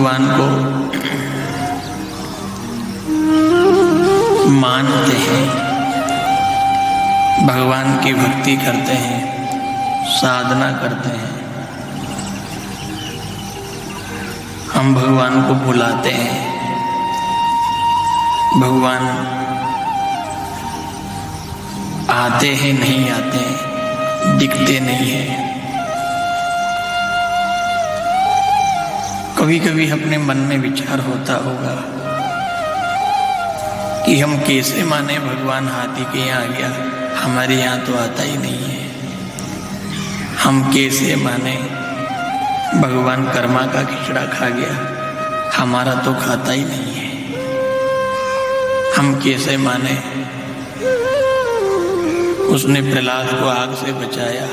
भगवान को मानते हैं, भगवान की भक्ति करते हैं, साधना करते हैं, हम भगवान को बुलाते हैं, भगवान आते हैं नहीं आते हैं, दिखते नहीं हैं। कभी कभी अपने मन में विचार होता होगा कि हम कैसे माने भगवान हाथी के यहाँ आ गया, हमारे यहाँ तो आता ही नहीं है। हम कैसे माने भगवान कर्मा का खिचड़ा खा गया, हमारा तो खाता ही नहीं है। हम कैसे माने उसने प्रहलाद को आग से बचाया,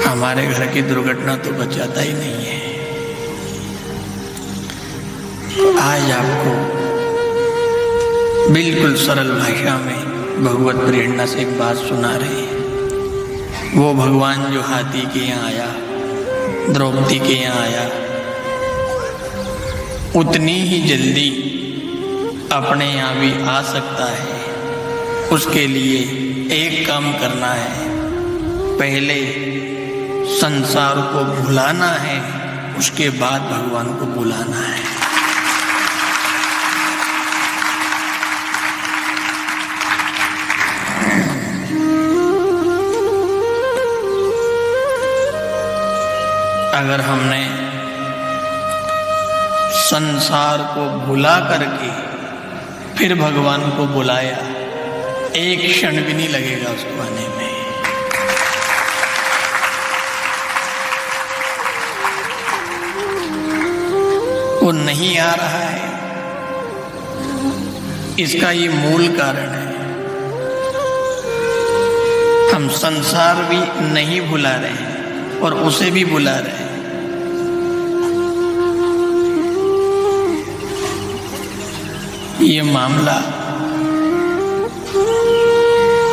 हमारे घर की दुर्घटना तो बचाता ही नहीं है। आज आपको बिल्कुल सरल भाषा में भगवत प्रेरणा से एक बात सुना रहे हैं। वो भगवान जो हाथी के यहाँ आया, द्रौपदी के यहाँ आया, उतनी ही जल्दी अपने यहाँ भी आ सकता है। उसके लिए एक काम करना है, पहले संसार को भुलाना है, उसके बाद भगवान को बुलाना है। अगर हमने संसार को भुला करके फिर भगवान को बुलाया, एक क्षण भी नहीं लगेगा उसको आने में। वो नहीं आ रहा है, इसका ये मूल कारण है, हम संसार भी नहीं भुला रहे हैं और उसे भी बुला रहे हैं। ये मामला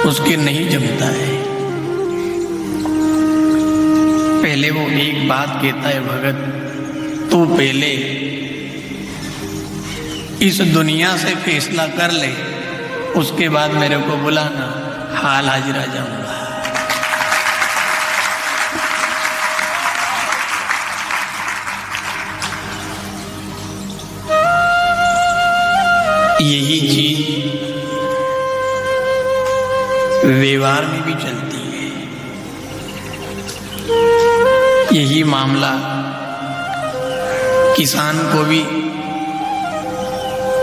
उसके नहीं जमता है। पहले वो एक बात कहता है, भगत तू पहले इस दुनिया से फैसला कर ले, उसके बाद मेरे को बुलाना, हाल हाजिर आ जाऊंगा। यही चीज व्यवहार में भी चलती है। यही मामला किसान को भी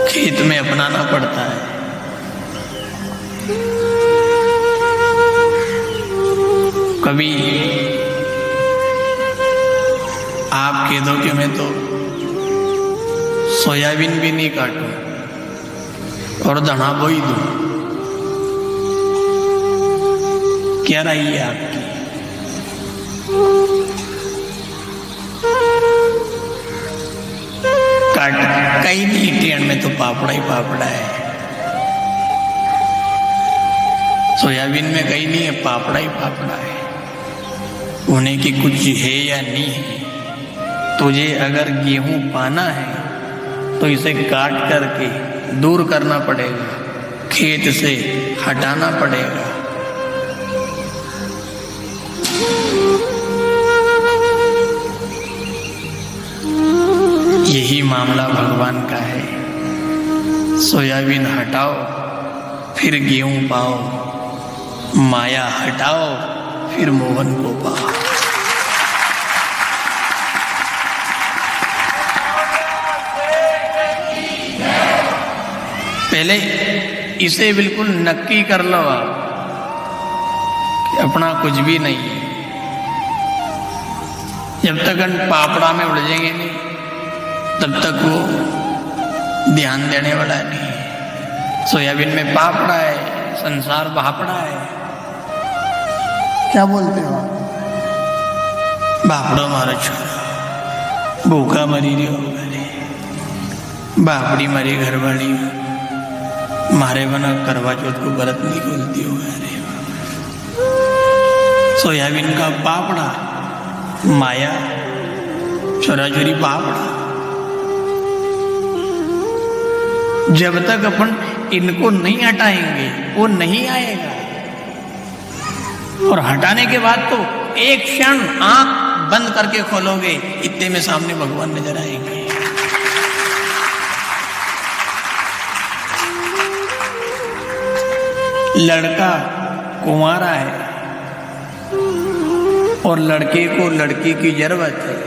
खेत में अपनाना पड़ता है। कभी आप कह दो कि मैं तो सोयाबीन भी नहीं काटूं और धना बोई दूं, क्या रही है आपकी? कहीं नहीं, ट्रेन में तो पापड़ा ही पापड़ा है, सोयाबीन में कहीं नहीं है, पापड़ा ही पापड़ा है। होने की कुछ है या नहीं है। तुझे अगर गेहूं पाना है तो इसे काट करके दूर करना पड़ेगा, खेत से हटाना पड़ेगा। यही मामला भगवान का है। सोयाबीन हटाओ फिर गेहूं पाओ, माया हटाओ फिर मोहन को पाओ। पहले इसे बिल्कुल नक्की कर लो आप कि अपना कुछ भी नहीं है। जब तक हम पापड़ा में उलझेंगे नहीं, तब तक वो ध्यान देने वाला नहीं है। सोयाबीन में पापड़ा है, संसार भापड़ा है। क्या बोलते हो आप? बापड़ो मारो छोरा, भूखा मरी रही हो, बापड़ी मरी घरवाली, मारे बना करवा चौथ को व्रत नहीं खोलती हो। सोयाबीन का पापड़ा, माया छोरा छोरी पापड़ा। जब तक अपन इनको नहीं हटाएंगे वो नहीं आएगा, और हटाने के बाद तो एक क्षण आंख बंद करके खोलोगे, इतने में सामने भगवान नजर आएंगे। लड़का कुंवारा है और लड़के को लड़की की जरूरत है।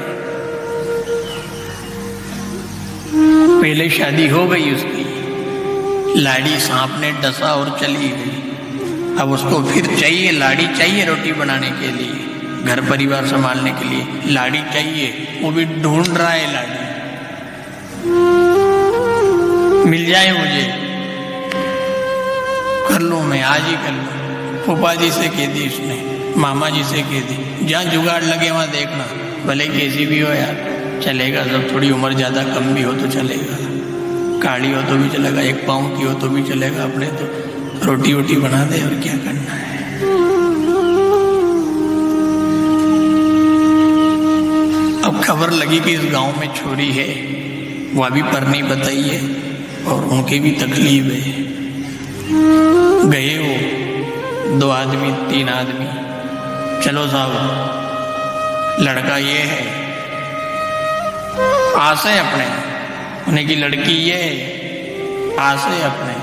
पहले शादी हो गई उसकी, लाड़ी सांप ने डसा और चली गई। अब उसको फिर चाहिए, लाड़ी चाहिए रोटी बनाने के लिए, घर परिवार संभालने के लिए लाड़ी चाहिए। वो भी ढूंढ रहा है लाड़ी, मिल जाए मुझे, कर लूं मैं, आज ही कर लूं। फूफा जी से कह दी उसने, मामा जी से कह दी, जहाँ जुगाड़ लगे वहां देखना, भले कैसी भी हो यार चलेगा। जब थोड़ी उम्र ज्यादा कम भी हो तो चलेगा, काली हो तो भी चलेगा, एक पाँव की हो तो भी चलेगा, अपने तो रोटी वोटी बना दे, और क्या करना है। अब खबर लगी कि इस गांव में छोरी है, वो अभी परनी बताई है और उनकी भी तकलीफ है। गए वो 2 आदमी 3 आदमी, चलो साहब लड़का ये है, आस है अपने, उन्हें की लड़की ये है, आस है अपने।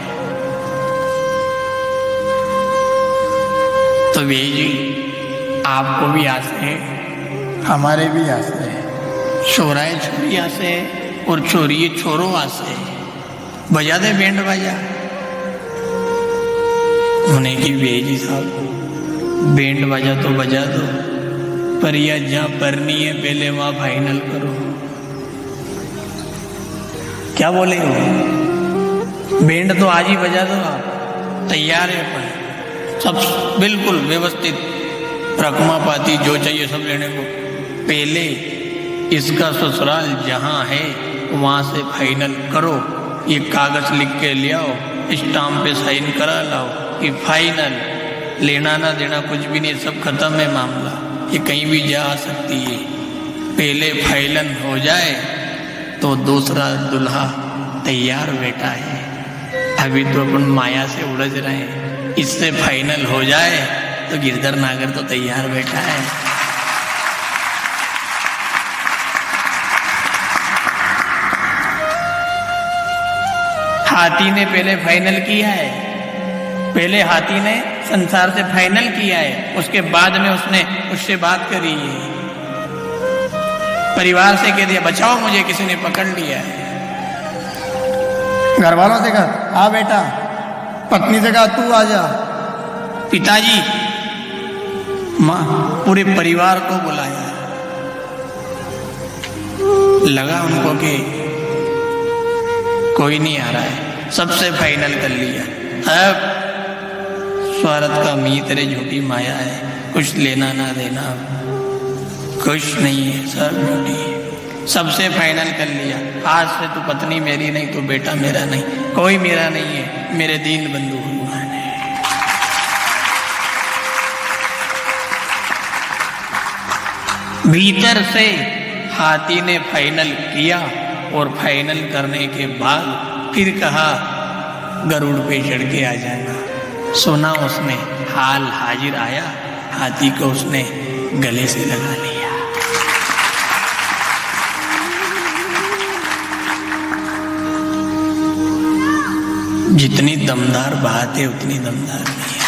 तो भैया जी आपको भी आस है, हमारे भी आस है, छोरा है छोरी आस है, और छोरी है छोरो आस है, बजा दे बैंड बाजा। उन्हें की भैया जी साहब बैंड बाजा तो बजा दो, पर यह जहाँ परनी है पहले वहां फाइनल करो। क्या बोले हो? बैंड तो आज ही बजा दो, आप तैयार है अपन, सब बिल्कुल व्यवस्थित, रकमा पाती जो चाहिए सब लेने को। पहले इसका ससुराल जहां है वहां से फाइनल करो, ये कागज लिख के ले आओ, स्टाम्प पे साइन करा लाओ कि फाइनल, लेना ना देना कुछ भी नहीं, सब खत्म है मामला, ये कहीं भी जा सकती है। पहले फाइनल हो जाए तो दूसरा दुल्हा तैयार बैठा है। अभी तो अपन माया से उलझ रहे हैं, इससे फाइनल हो जाए तो गिरधर नागर तो तैयार बैठा है। हाथी ने पहले फाइनल किया है, पहले हाथी ने संसार से फाइनल किया है, उसके बाद में उसने उससे बात करी है, परिवार से कह दिया बचाओ मुझे, किसी ने पकड़ लिया है। घर वालों से कहा आ बेटा, पत्नी से कहा तू आ जा, पिताजी माँ, पूरे परिवार को बुलाया। लगा उनको कि कोई नहीं आ रहा है, सबसे फाइनल कर लिया। अब स्वार्थ का मीत रे झूठी माया है, कुछ लेना ना देना कुछ नहीं है, सब झूठी है। सबसे फाइनल कर लिया, आज से तो पत्नी मेरी नहीं तो बेटा मेरा नहीं, कोई मेरा नहीं है, मेरे दीन बंधु भगवान है। भीतर से हाथी ने फाइनल किया, और फाइनल करने के बाद फिर कहा गरुड़ पे चढ़ के आ जाना। सुना उसने, हाल हाजिर आया, हाथी को उसने गले से लगा लिया। जितनी दमदार बात है उतनी दमदार नहीं है।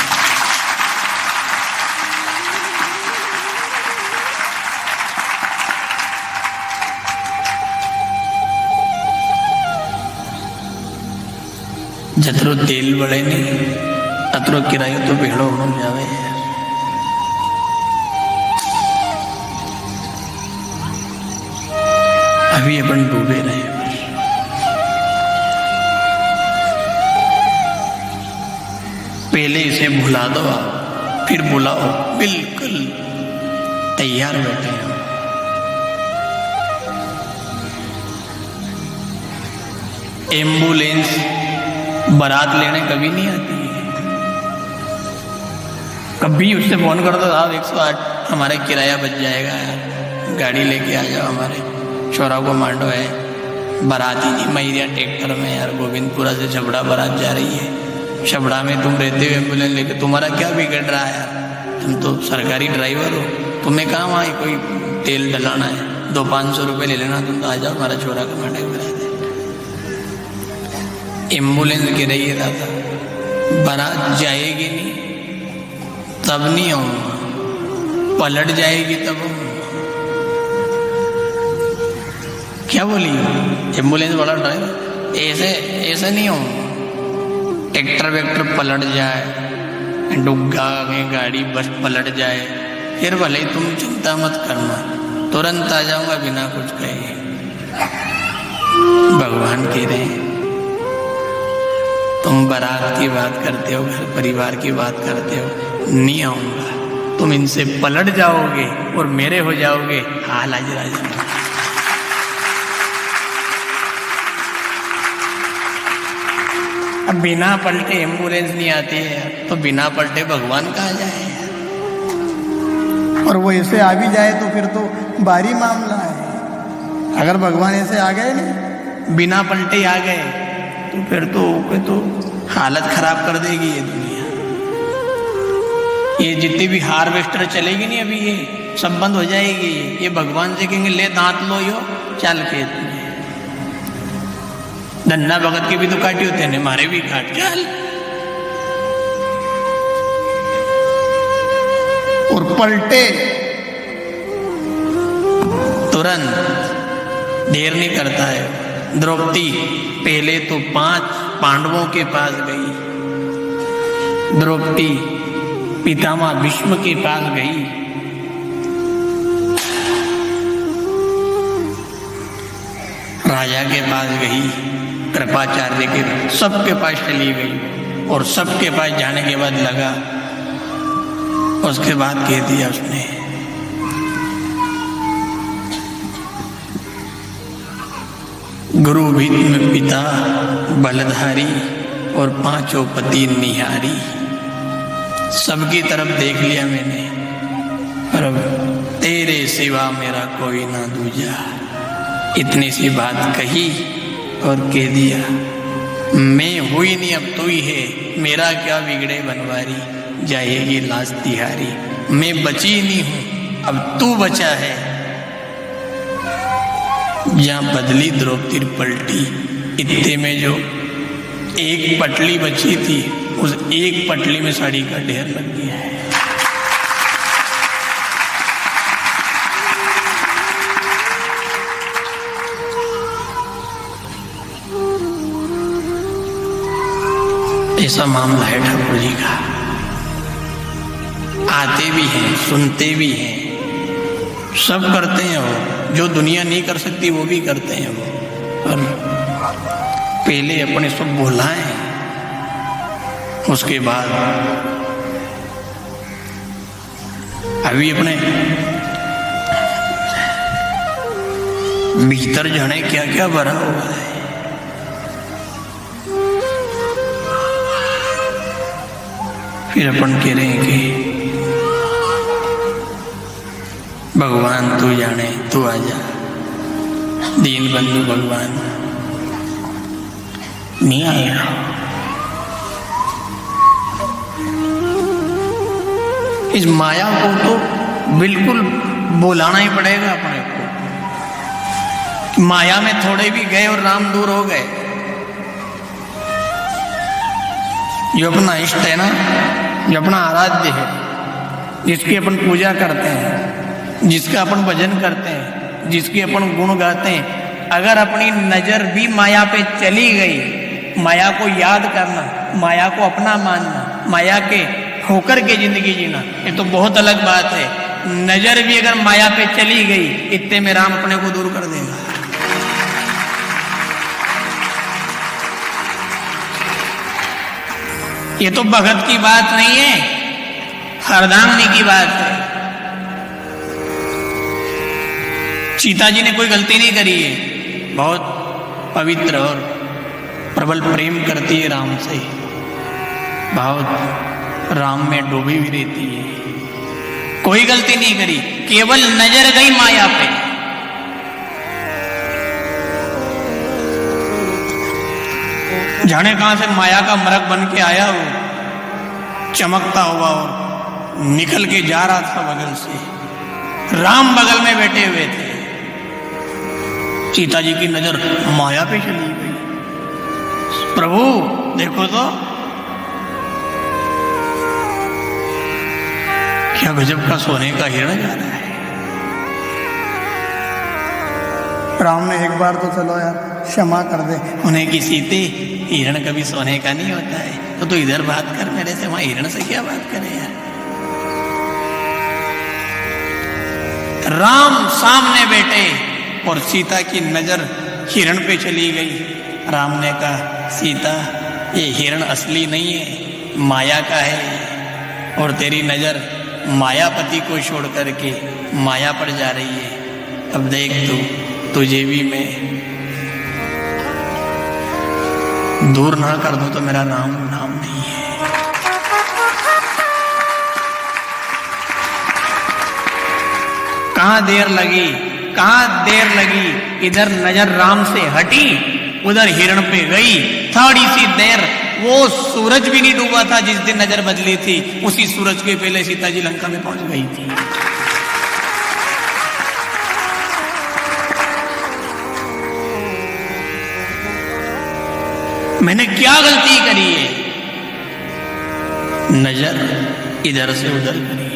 जतरो तेल बड़े नहीं, अतरो किराया तो भेड़ो हो जावे यार। अभी अपन डूबे रहे, पहले इसे भुला दो आप, फिर बुलाओ, बिल्कुल तैयार बैठे हैं। एम्बुलेंस बारात लेने कभी नहीं आती है, कभी उससे फोन कर दो साहब 108 हमारे किराया बच जाएगा यार, गाड़ी लेके आ जाओ हमारे, छोरा को मांडो है, बाराती नहीं मैरिया ट्रैक्टर में यार गोविंदपुरा से छबड़ा बारात जा रही है। छबड़ा में तुम रहते हुए एम्बुलेंस लेके, तुम्हारा क्या बिगड़ रहा है यार? तुम तो सरकारी ड्राइवर हो, तुम्हें कहाँ वहाँ कोई तेल डलाना है? 200-500 रुपये ले लेना, तुम तो आ जाओ हमारा छोरा का मांडा करा दे। एम्बुलेंस गिर रही है दादा, बारात जाएगी नहीं तब नहीं आऊँगा, पलट जाएगी तब आऊँगा। क्या बोली एम्बुलेंस वाला ड्राइवर? ऐसे ऐसे नहीं हो, ट्रैक्टर वैक्टर पलट जाए, डुग्गा में गाड़ी बस पलट जाए, फिर भले तुम चिंता मत करना, तुरंत आ जाऊंगा बिना कुछ कहे। भगवान कह रहे हैं तुम बारात की बात करते हो, घर परिवार की बात करते हो, नहीं आऊंगा, तुम इनसे पलट जाओगे और मेरे हो जाओगे हाल आज राजा। अब बिना पलटे एम्बुलेंस नहीं आती है तो बिना पलटे भगवान कहाँ जाए? और वो ऐसे आ भी जाए तो फिर तो भारी मामला है। अगर भगवान ऐसे आ गए नहीं, बिना पलटे आ गए तो फिर तो हालत खराब कर देगी ये दुनिया। ये जितनी भी हार्वेस्टर चलेगी नहीं अभी, ये सब बंद हो जाएगी। ये भगवान से कहेंगे ले दांत लो यो चल खेत में। धन्ना भगत के भी तो काटे होते हैं, हमारे भी काट चल। और पलटे तुरंत, देर नहीं करता है। द्रौपदी पहले तो 5 पांडवों के पास गई, द्रौपदी पितामह भीष्म के पास गई, राजा के पास गई, कृपाचार्य के, सबके पास चली गई। और सबके पास जाने के बाद लगा, उसके बाद कह दिया उसने गुरु भीष्म पिता बलधारी और 5 पति निहारी। सबकी तरफ देख लिया मैंने, पर अब तेरे सिवा मेरा कोई ना दूजा। इतनी सी बात कही और कह दिया मैं हुई नहीं अब तू ही है, मेरा क्या बिगड़े बनवारी, जाएगी लाश तिहारी। मैं बची नहीं हूं अब तू बचा है। जहां बदली द्रौपदी पलटी, इतने में जो एक पटली बची थी, उस एक पटली में साड़ी का ढेर लग गया है। ऐसा मामला है ठाकुर जी का। आते भी हैं, सुनते भी हैं, सब करते हैं वो। जो दुनिया नहीं कर सकती वो भी करते हैं वो। और पहले अपने सब भुलाएं, उसके बाद अभी अपने भीतर जाने क्या क्या भरा हुआ है। फिर अपन कह रहे हैं कि भगवान तू जाने, तू आजा। दीन बंधु भगवान नहीं आएगा। इस माया को तो बिल्कुल बुलाना ही पड़ेगा अपने को। माया में थोड़े भी गए और राम दूर हो गए। जो अपना इष्ट है ना, जो अपना आराध्य है, जिसकी अपन पूजा करते हैं, जिसका अपन भजन करते हैं, जिसके अपन गुण गाते हैं, अगर अपनी नजर भी माया पे चली गई, माया को याद करना, माया को अपना मानना, माया के होकर के जिंदगी जीना, ये तो बहुत अलग बात है। नजर भी अगर माया पे चली गई, इतने में राम अपने को दूर कर देगा। ये तो भगत की बात नहीं है, हरदांगनी की बात है। सीता जी ने कोई गलती नहीं करी है, बहुत पवित्र और प्रबल प्रेम करती है राम से, बहुत राम में डूबी हुई रहती है, कोई गलती नहीं करी, केवल नजर गई माया पे। जाने कहां से माया का मरक बन के आया वो, चमकता हुआ और निकल के जा रहा था बगल से। राम बगल में बैठे हुए थे। सीता जी की नजर माया पे चली गई। प्रभु देखो तो क्या गजब का सोने का हिरण जा रहा है। राम ने एक बार तो चलो यार क्षमा कर दे। उन्हें की सीते हिरण कभी सोने का नहीं होता है, तो तू इधर बात कर मेरे से, वहां हिरण से क्या बात करे यार। राम सामने बैठे और सीता की नजर हिरण पे चली गई। राम ने कहा सीता ये हिरण असली नहीं है, माया का है, और तेरी नजर मायापति को छोड़ करके माया पर जा रही है। अब देख तुझे भी मैं दूर ना कर दूं तो मेरा नाम नहीं है। कहां देर लगी, इधर नजर राम से हटी, उधर हिरण पे गई। थोड़ी सी देर, वो सूरज भी नहीं डूबा था जिस दिन नजर बदली थी, उसी सूरज के पहले सीता जी लंका में पहुंच गई थी। मैंने क्या गलती करी है? नजर इधर से उधर करी है।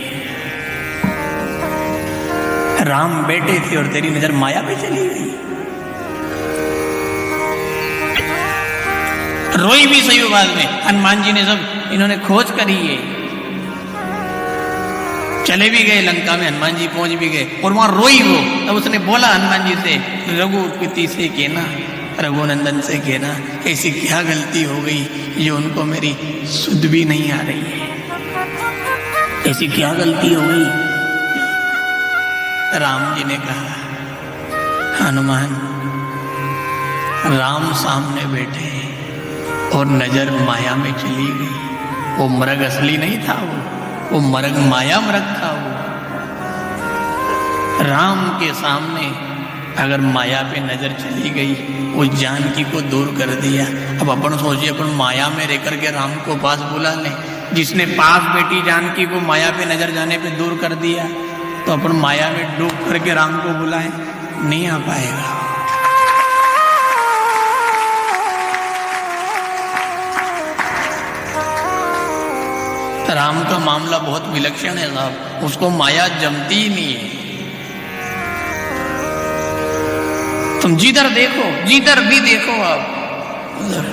राम बैठे थे और तेरी नजर माया पे चली गई। रोई भी सही बाद में। हनुमान जी ने सब इन्होंने खोज करी है, चले भी गए लंका में, हनुमान जी पहुंच भी गए और वहां रोई वो। तब उसने बोला हनुमान जी से, रघुपति से कहना, रघुनंदन से कहना ऐसी क्या गलती हो गई जो उनको मेरी सुध भी नहीं आ रही है। ऐसी क्या गलती हो गई? राम जी ने कहा हनुमान, राम सामने बैठे और नजर माया में चली गई। वो मृग असली नहीं था, वो मृग माया मृग था। वो राम के सामने अगर माया पे नजर चली गई, वो जानकी को दूर कर दिया। अब अपन सोचिए, अपन माया में रह करके राम को पास बुला लें। जिसने पास बैठी जानकी को माया पे नजर जाने पे दूर कर दिया, तो अपन माया में डूब करके राम को बुलाएं, नहीं आ पाएगा। राम का मामला बहुत विलक्षण है साहब, उसको माया जमती ही नहीं है। तुम जिधर देखो, जिधर भी देखो आप उधर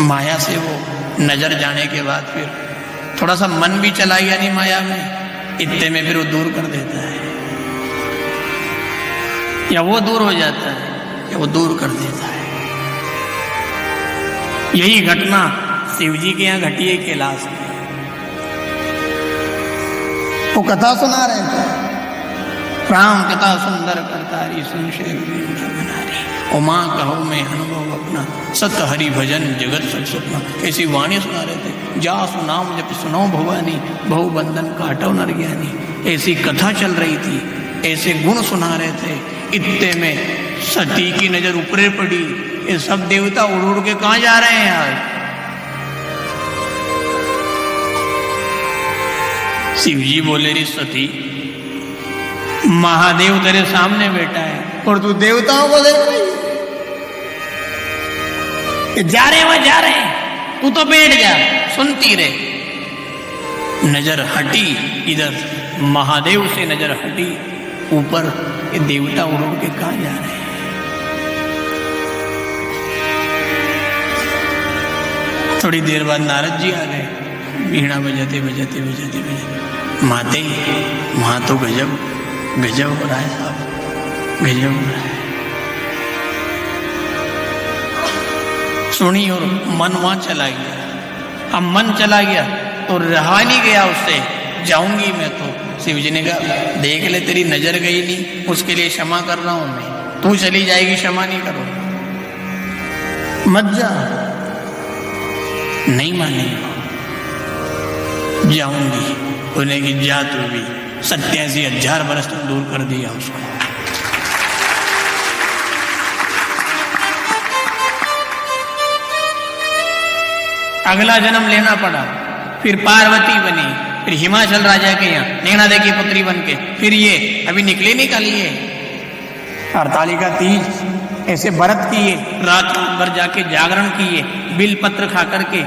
माया से वो नजर जाने के बाद फिर थोड़ा सा मन भी चला गया नहीं माया में, इतने में फिर वो दूर कर देता है, या वो दूर हो जाता है या वो दूर कर देता है। यही घटना शिव जी के यहाँ घटी है कैलाश में। वो कथा सुना रहे थे, राम कथा सुंदर करतारी, संशय बनारी, उमा कहो मैं अनुभव अपना, सत हरि भजन जगत सत सपना। ऐसी वाणी सुना रहे थे, जा सुनाम जब सुनो भवानी, बहु बंधन काटो नर ज्ञानी। ऐसी कथा चल रही थी, ऐसे गुण सुना रहे थे, इतने में सती की नजर ऊपरे पड़ी। ये सब देवता उड़ उड़ के कहां जा रहे हैं आज? शिव जी बोले, रे सती, महादेव तेरे सामने बैठा है और तू देवताओं को देख रही है। जा रहे वह जा रहे, तू तो बैठ जा, सुनती रहे। नजर हटी इधर, महादेव से नजर हटी ऊपर, ये देवता उड़ उड़ के कहां जा रहे हैं? थोड़ी देर बाद नारद जी आ गए, वीणा बजाते बजाते बजाते बजाते। माते वहां तो गजब गजब हो रहा है साहब, गजब हो रहा है। सुनी और मन वहां चला गया। अब मन चला गया तो रहा नहीं गया उससे, जाऊंगी मैं तो। शिव जी ने कहा, देख ले तेरी नजर गई नहीं, उसके लिए क्षमा कर रहा हूं मैं, तू चली जाएगी, क्षमा नहीं करो, मत जा। नहीं मानेगी, जाऊंगी। उन्हें की जा तू भी, 87,000 बरस तक दूर कर दिया उसको। अगला जन्म लेना पड़ा, फिर पार्वती बनी, फिर हिमाचल राजा के यहाँ नैना देवी की पुत्री बन के, फिर ये अभी निकले निकल लिए हरतालिका तीज ऐसे व्रत किए, रात भर जाके जागरण किए, बिल पत्र खा करके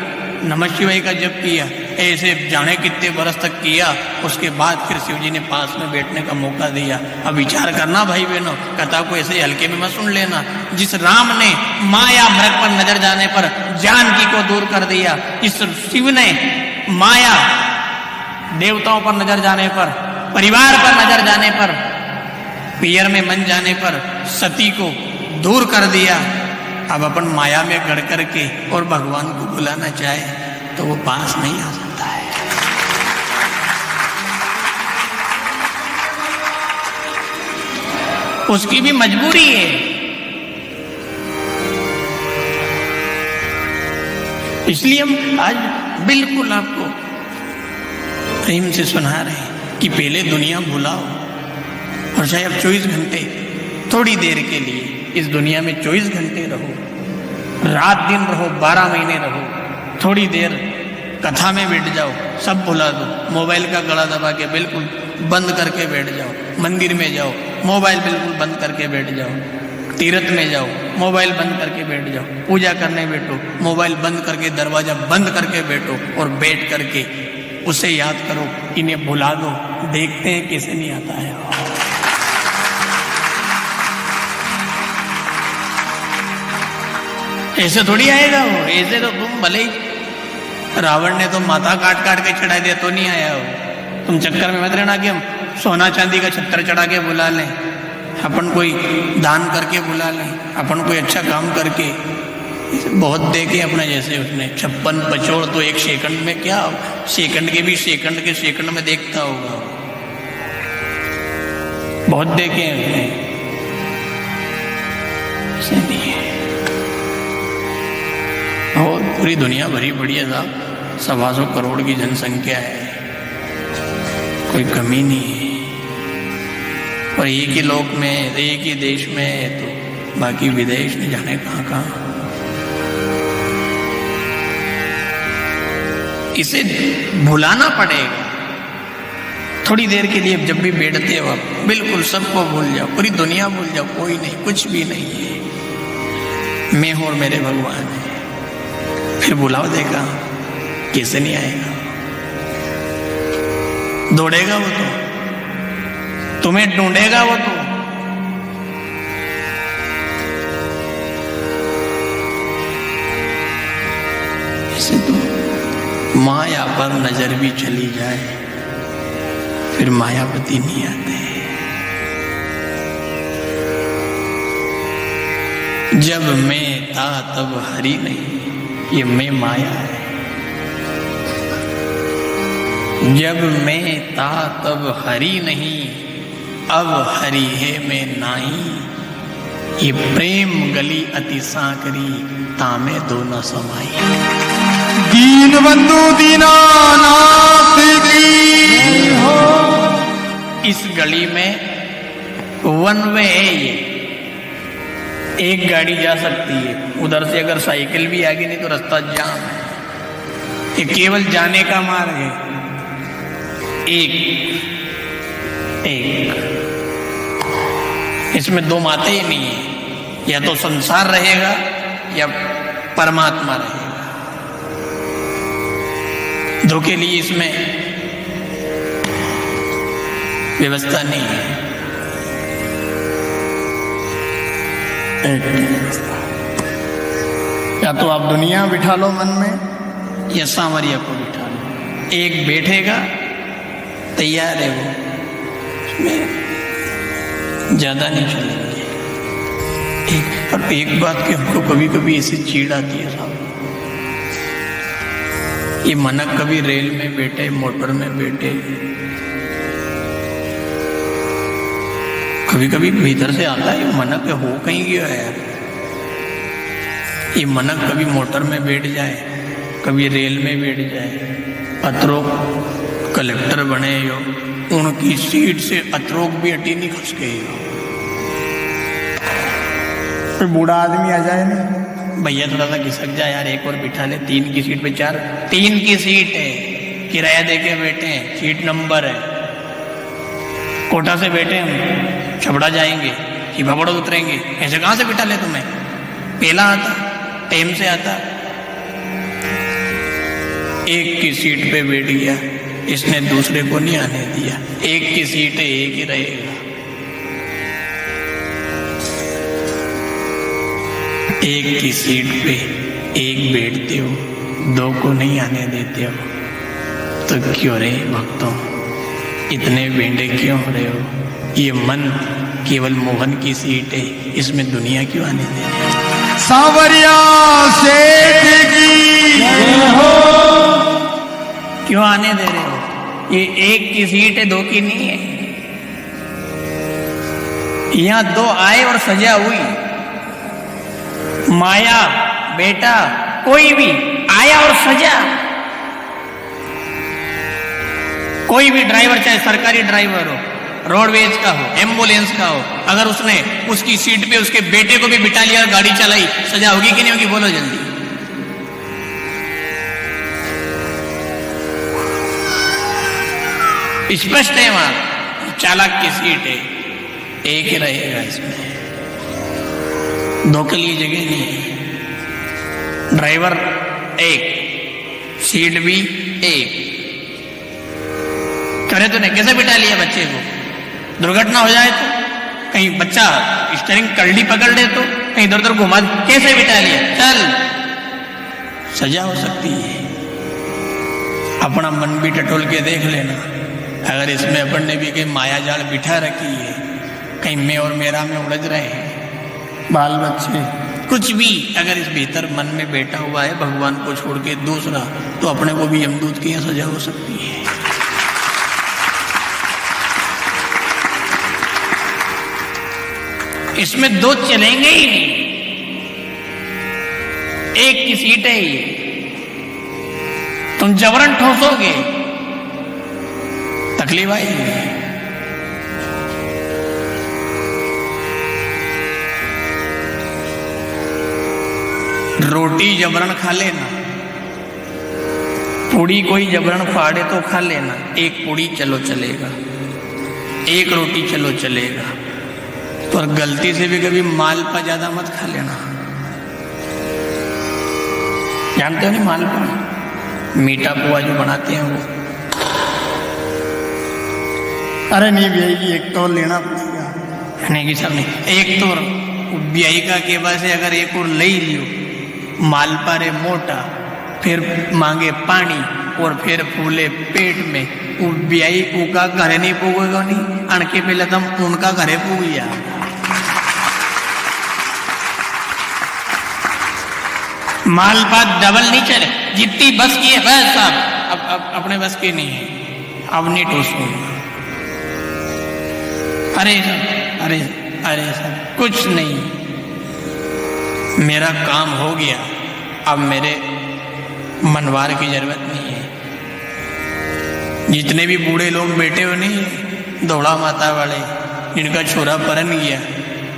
नमः शिवाय का जप किया, ऐसे जाने कितने बरस तक किया। उसके बाद फिर शिव जी ने पास में बैठने का मौका दिया। अब विचार करना भाई बहनों, कथा को ऐसे हल्के में मत सुन लेना। जिस राम ने माया मृग पर नजर जाने पर जानकी को दूर कर दिया, इस शिव ने माया देवताओं पर नजर जाने पर, परिवार पर नजर जाने पर, पियर में मन जाने पर सती को दूर कर दिया। अब अपन माया में गड़ करके और भगवान को बुलाना चाहे तो वो पास नहीं आ सकता है। उसकी भी मजबूरी है। इसलिए हम आज बिल्कुल आपको प्रेम से सुना रहे हैं कि पहले दुनिया भुलाओ, और चाहे अब 24 घंटे थोड़ी देर के लिए इस दुनिया में 24 घंटे रहो, रात दिन रहो, 12 महीने रहो, थोड़ी देर कथा में बैठ जाओ, सब भुला दो, मोबाइल का गला दबा के बिल्कुल बंद करके बैठ जाओ, मंदिर में जाओ, मोबाइल बिल्कुल बंद करके बैठ जाओ, तीर्थ में जाओ, मोबाइल बंद करके बैठ जाओ, पूजा करने बैठो, मोबाइल बंद करके, दरवाजा बंद करके बैठो और बैठ करके उसे याद करो, इन्हें भुला दो, देखते हैं कैसे नहीं आता है। ऐसे थोड़ी आएगा वो, ऐसे तो तुम भले ही रावण ने तो माथा काट काट के चढ़ा दिया तो नहीं आया वो। तुम चक्कर में मत रहना कि हम सोना चांदी का छत्तर चढ़ा के बुला लें, अपन कोई दान करके बुला लें, अपन कोई अच्छा काम करके। बहुत देखे अपने जैसे उसने 56 पचोड़ तो एक सेकंड में, क्या सेकंड के भी सेकंड के सेकंड में देखता होगा, बहुत देखे हैं उसने। और पूरी दुनिया भरी बड़ी है साहब, 125 करोड़ की जनसंख्या है, कोई कमी नहीं है। और एक ही लोक में, एक ही देश में है तो बाकी विदेश नहीं जाने कहाँ कहाँ। इसे भुलाना पड़ेगा थोड़ी देर के लिए। जब भी बैठते हो आप बिल्कुल सबको भूल जाओ, पूरी दुनिया भूल जाओ, कोई नहीं, कुछ भी नहीं है, मैं हूं और मेरे भगवान है। फिर बुलाओ, देखा कैसे नहीं आएगा, दौड़ेगा वो तो, तुम्हें ढूंढेगा वो तो। ऐसे तो माया पर नजर भी चली जाए फिर मायावती नहीं आते। जब मैं था तब हरि नहीं, ये मैं माया है। जब मैं था तब हरि नहीं, अब हरि है मैं नाही। ये प्रेम गली अति सांकरी, तामे दो न समाई। दीन बंधु दीनानाथ की हो। इस गली में वन वे है, ये एक गाड़ी जा सकती है, उधर से अगर साइकिल भी आगे नहीं तो रास्ता जाम है। ये केवल जाने का मार्ग है, एक इसमें दो माते ही नहीं है, या तो संसार रहेगा या परमात्मा रहेगा। दो के लिए इसमें व्यवस्था नहीं है। या तो आप दुनिया बिठा लो मन में, या सांवरिया को बिठा लो। एक बैठेगा, तैयार है वो, उसमें ज्यादा नहीं चलेंगे। और एक बात की हमको कभी कभी ऐसी चीड़ आती है साहब, ये मनक कभी रेल में बैठे, मोटर में बैठे, कभी कभी भीतर से आता है मनक हो कहीं गया है। ये मनक कभी मोटर में बैठ जाए, कभी रेल में बैठ जाए, अतरोक कलेक्टर बने हो, उनकी सीट से अतरोक भी हटी नहीं खस गई हो। कोई बूढ़ा आदमी आ जाए नहीं, भैया थोड़ा सा खिसक जा यार, एक और बिठा ले, 3 की सीट पे 4, 3 की सीट है, किराया दे के बैठे हैं, सीट नंबर है, कोटा से बैठे हम, छबड़ा जाएंगे कि भबड़ो उतरेंगे, ऐसे कहां से बिठा ले तुम्हें? पहला आता, टाइम से आता। एक की सीट पे बैठ गया, इसने दूसरे को नहीं आने दिया। एक की सीट है, एक ही रहेगा। एक की सीट पे एक बैठते हो, 2 को नहीं आने देते हो, तो क्यों रे भक्तों इतने बेंडे क्यों हो रहे हो? ये मन केवल मोहन की सीट है, इसमें दुनिया क्यों आने दे रहे हो? सांवरिया सेठ की हो, क्यों आने दे रहे हो? ये एक की सीट है, 2 की नहीं है। यहां 2 आए और सजा हुई। माया बेटा कोई भी आया और सजा। कोई भी ड्राइवर, चाहे सरकारी ड्राइवर हो, रोडवेज का हो, एम्बुलेंस का हो, अगर उसने उसकी सीट पे उसके बेटे को भी बिठा लिया और गाड़ी चलाई, सजा होगी कि नहीं होगी? बोलो जल्दी। स्पष्ट है वहां, चालक की सीट है, एक ही रहेगा, इसमें 2 के लिए जगह नहीं है। ड्राइवर एक, सीट भी एक। करे तूने कैसे बिठा लिया बच्चे को? दुर्घटना हो जाए तो, कहीं बच्चा स्टीयरिंग करड़ी पकड़ ले तो, कहीं इधर उधर घुमा, कैसे बिठा लिया? चल, सजा हो सकती है। अपना मन भी टटोल के देख लेना, अगर इसमें अपन ने भी कहीं माया जाल बिठा रखी है, कहीं मैं और मेरा में उलझ रहे हैं, बाल बच्चे कुछ भी अगर इस भीतर मन में बैठा हुआ है भगवान को छोड़ के दूसरा, तो अपने को भी यमदूत की सजा हो सकती है। इसमें 2 चलेंगे ही नहीं, एक की सीट है ये, तुम जबरन ठोसोगे, तकलीफ आएगी। रोटी जबरन खा लेना, पूड़ी कोई जबरन फाड़े तो खा लेना, एक पूड़ी चलो चलेगा, एक रोटी चलो चलेगा, पर गलती से भी कभी मालपा ज्यादा मत खा लेना। जानते हो नहीं मालपा? मीठा पुआ जो बनाते हैं वो। अरे नहीं भैया, एक तो लेना पड़ेगा। नहीं कि सर नहीं, एक तो ब्याई का के बाद से अगर एक और ले लियो, मालपा रे मोटा, फिर मांगे पानी और फिर फूले पेट में, वो ब्याई का घरे नहीं पूगेगा नहीं, अणके पे लतम उनका घरे पूग गया। मालपा डबल नहीं चले, जितनी बस की है बस साहब, अब अपने बस की नहीं है, अब नहीं टूसूंगा। अरे अरे अरे सर कुछ नहीं, मेरा काम हो गया, अब मेरे मनवार की जरूरत नहीं है। जितने भी बूढ़े लोग बैठे हो नहीं, दौड़ा माता वाले, जिनका छोरा परन गया,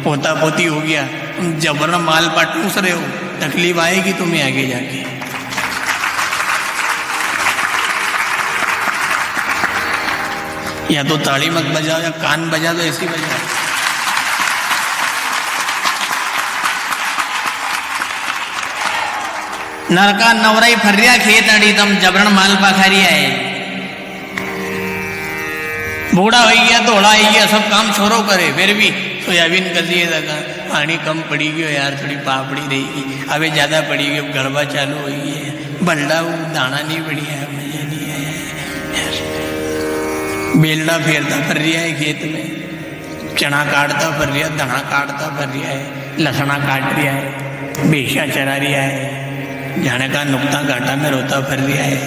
पोता पोती हो गया, तुम जबरन माल पाट टूस रहे हो, तकलीफ आएगी तुम्हें आगे जाके। या तो ताली मत बजाओ या कान बजा दो, ऐसी बजाओ। नरका नवराई फर्रिया खेत अड़ी तम जबरन माल पाखारी आए, बूढ़ा हो गया, दौड़ा हो गया, सब काम छोरो करे, फिर भी सोयाबीन कसी है, पानी कम पड़ी गयो यार, थोड़ी पापड़ी रहेगी, अबे ज्यादा पड़ी गई, गड़बा चालू हो गई है, बल्ला दाना नहीं बढ़िया है, मजा नहीं है। बेलड़ा फेरता फिर रहा है खेत में, चना काटता फिर रहा, धना काटता फिर रहा है, लसना काट रहा है, बेशा चरा रहा है, जाने का नुकता घाटा में रोता फिर रहा है।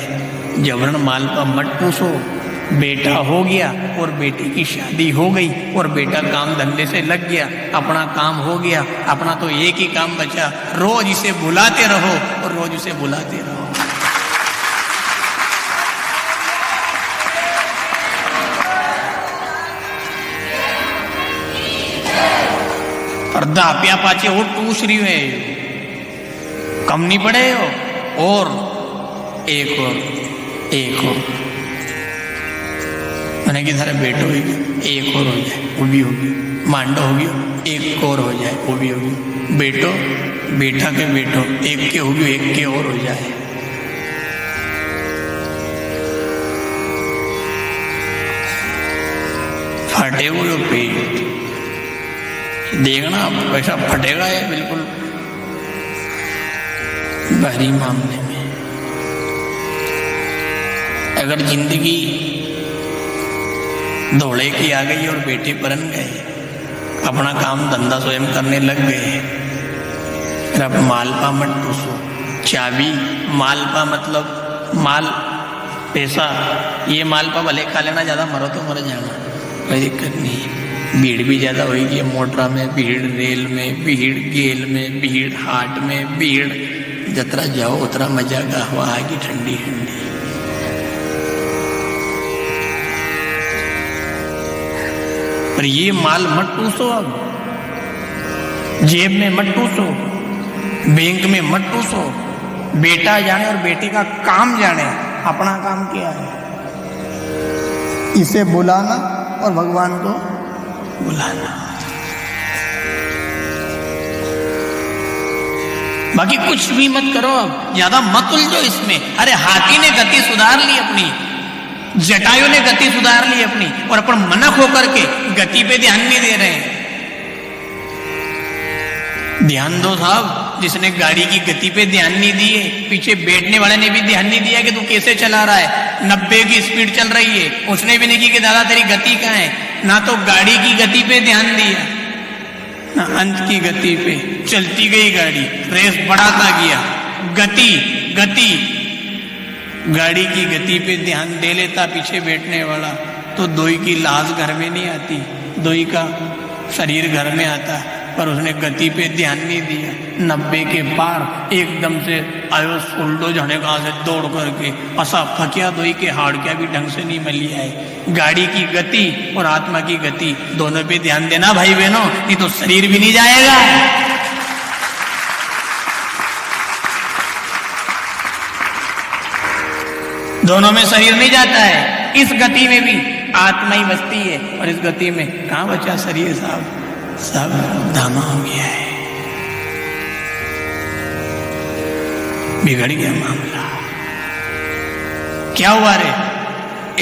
जबरन माल का मत पूछो, बेटा हो गया और बेटी की शादी हो गई और बेटा काम धंधे से लग गया, अपना काम हो गया, अपना तो एक ही काम बचा, रोज इसे बुलाते रहो और रोज इसे बुलाते रहो। और दापिया पाचे वो टूस रही है, कम नहीं पड़े हो, और एक और मैंने कि सारे बेटो हो गया, एक और हो जाए वो भी होगी, मांडो हो गया, एक और हो जाए वो भी होगी, बेटो बेटा के बेटो एक के होगी, एक के और हो जाए। फटे हुए पेट देखना वैसा फटेगा ये बिल्कुल भारी मामले में। अगर जिंदगी दौड़े की आ गई और बेटे परन गए, अपना काम धंधा स्वयं करने लग गए, फिर अब मालपा मत टूसो। चाबी मालपा मतलब माल पैसा, ये मालपा भले खा लेना, ज्यादा मरो तो मर जाना, कोई दिक्कत नहीं। भीड़ भी ज्यादा होगी, मोटरा में भीड़, रेल में भीड़, गेल में भीड़, हाट में भीड़, जतरा जाओ उतरा मजा का, हवा आएगी ठंडी ठंडी। पर ये माल मत टूसो, अब जेब में मत टूसो, बैंक में मत टूसो। बेटा जाने और बेटे का काम जाने, अपना काम क्या है, इसे बुलाना और भगवान को बुलाना। बाकी कुछ भी मत करो, अब ज्यादा मत उलझो इसमें। अरे हाथी ने गति सुधार ली अपनी, जटायु ने गति सुधार ली अपनी, और अपन मनक होकर के गति पे ध्यान नहीं दे रहे हैं। ध्यान दो साहब, जिसने गाड़ी की गति पे ध्यान नहीं दी है, पीछे बैठने वाले ने भी ध्यान नहीं दिया कि तू कैसे चला रहा है। 90 की स्पीड चल रही है, उसने भी नहीं की कि दादा तेरी गति कहाँ है। ना तो गाड़ी की गति पे ध्यान दिया, ना अंत की गति पे। चलती गई गाड़ी, रेस बढ़ाता गया, गति गाड़ी की गति पे ध्यान दे लेता पीछे बैठने वाला, तो दोई की लाश घर में नहीं आती, दोई का शरीर घर में आता। पर उसने गति पे ध्यान नहीं दिया, 90 के पार एकदम से आयो सुल्डो झड़े कहा से दौड़ करके असा फकिया, दोई के हाड़ क्या भी ढंग से नहीं मिली है। गाड़ी की गति और आत्मा की गति दोनों पे ध्यान देना भाई बहनों, नहीं तो शरीर भी नहीं जाएगा। दोनों में शरीर नहीं जाता है, इस गति में भी आत्मा ही बसती है, और इस गति में कहां बचा शरीर साहब, सब धामा हो गया है, बिगड़ गया मामला। क्या हुआ रे,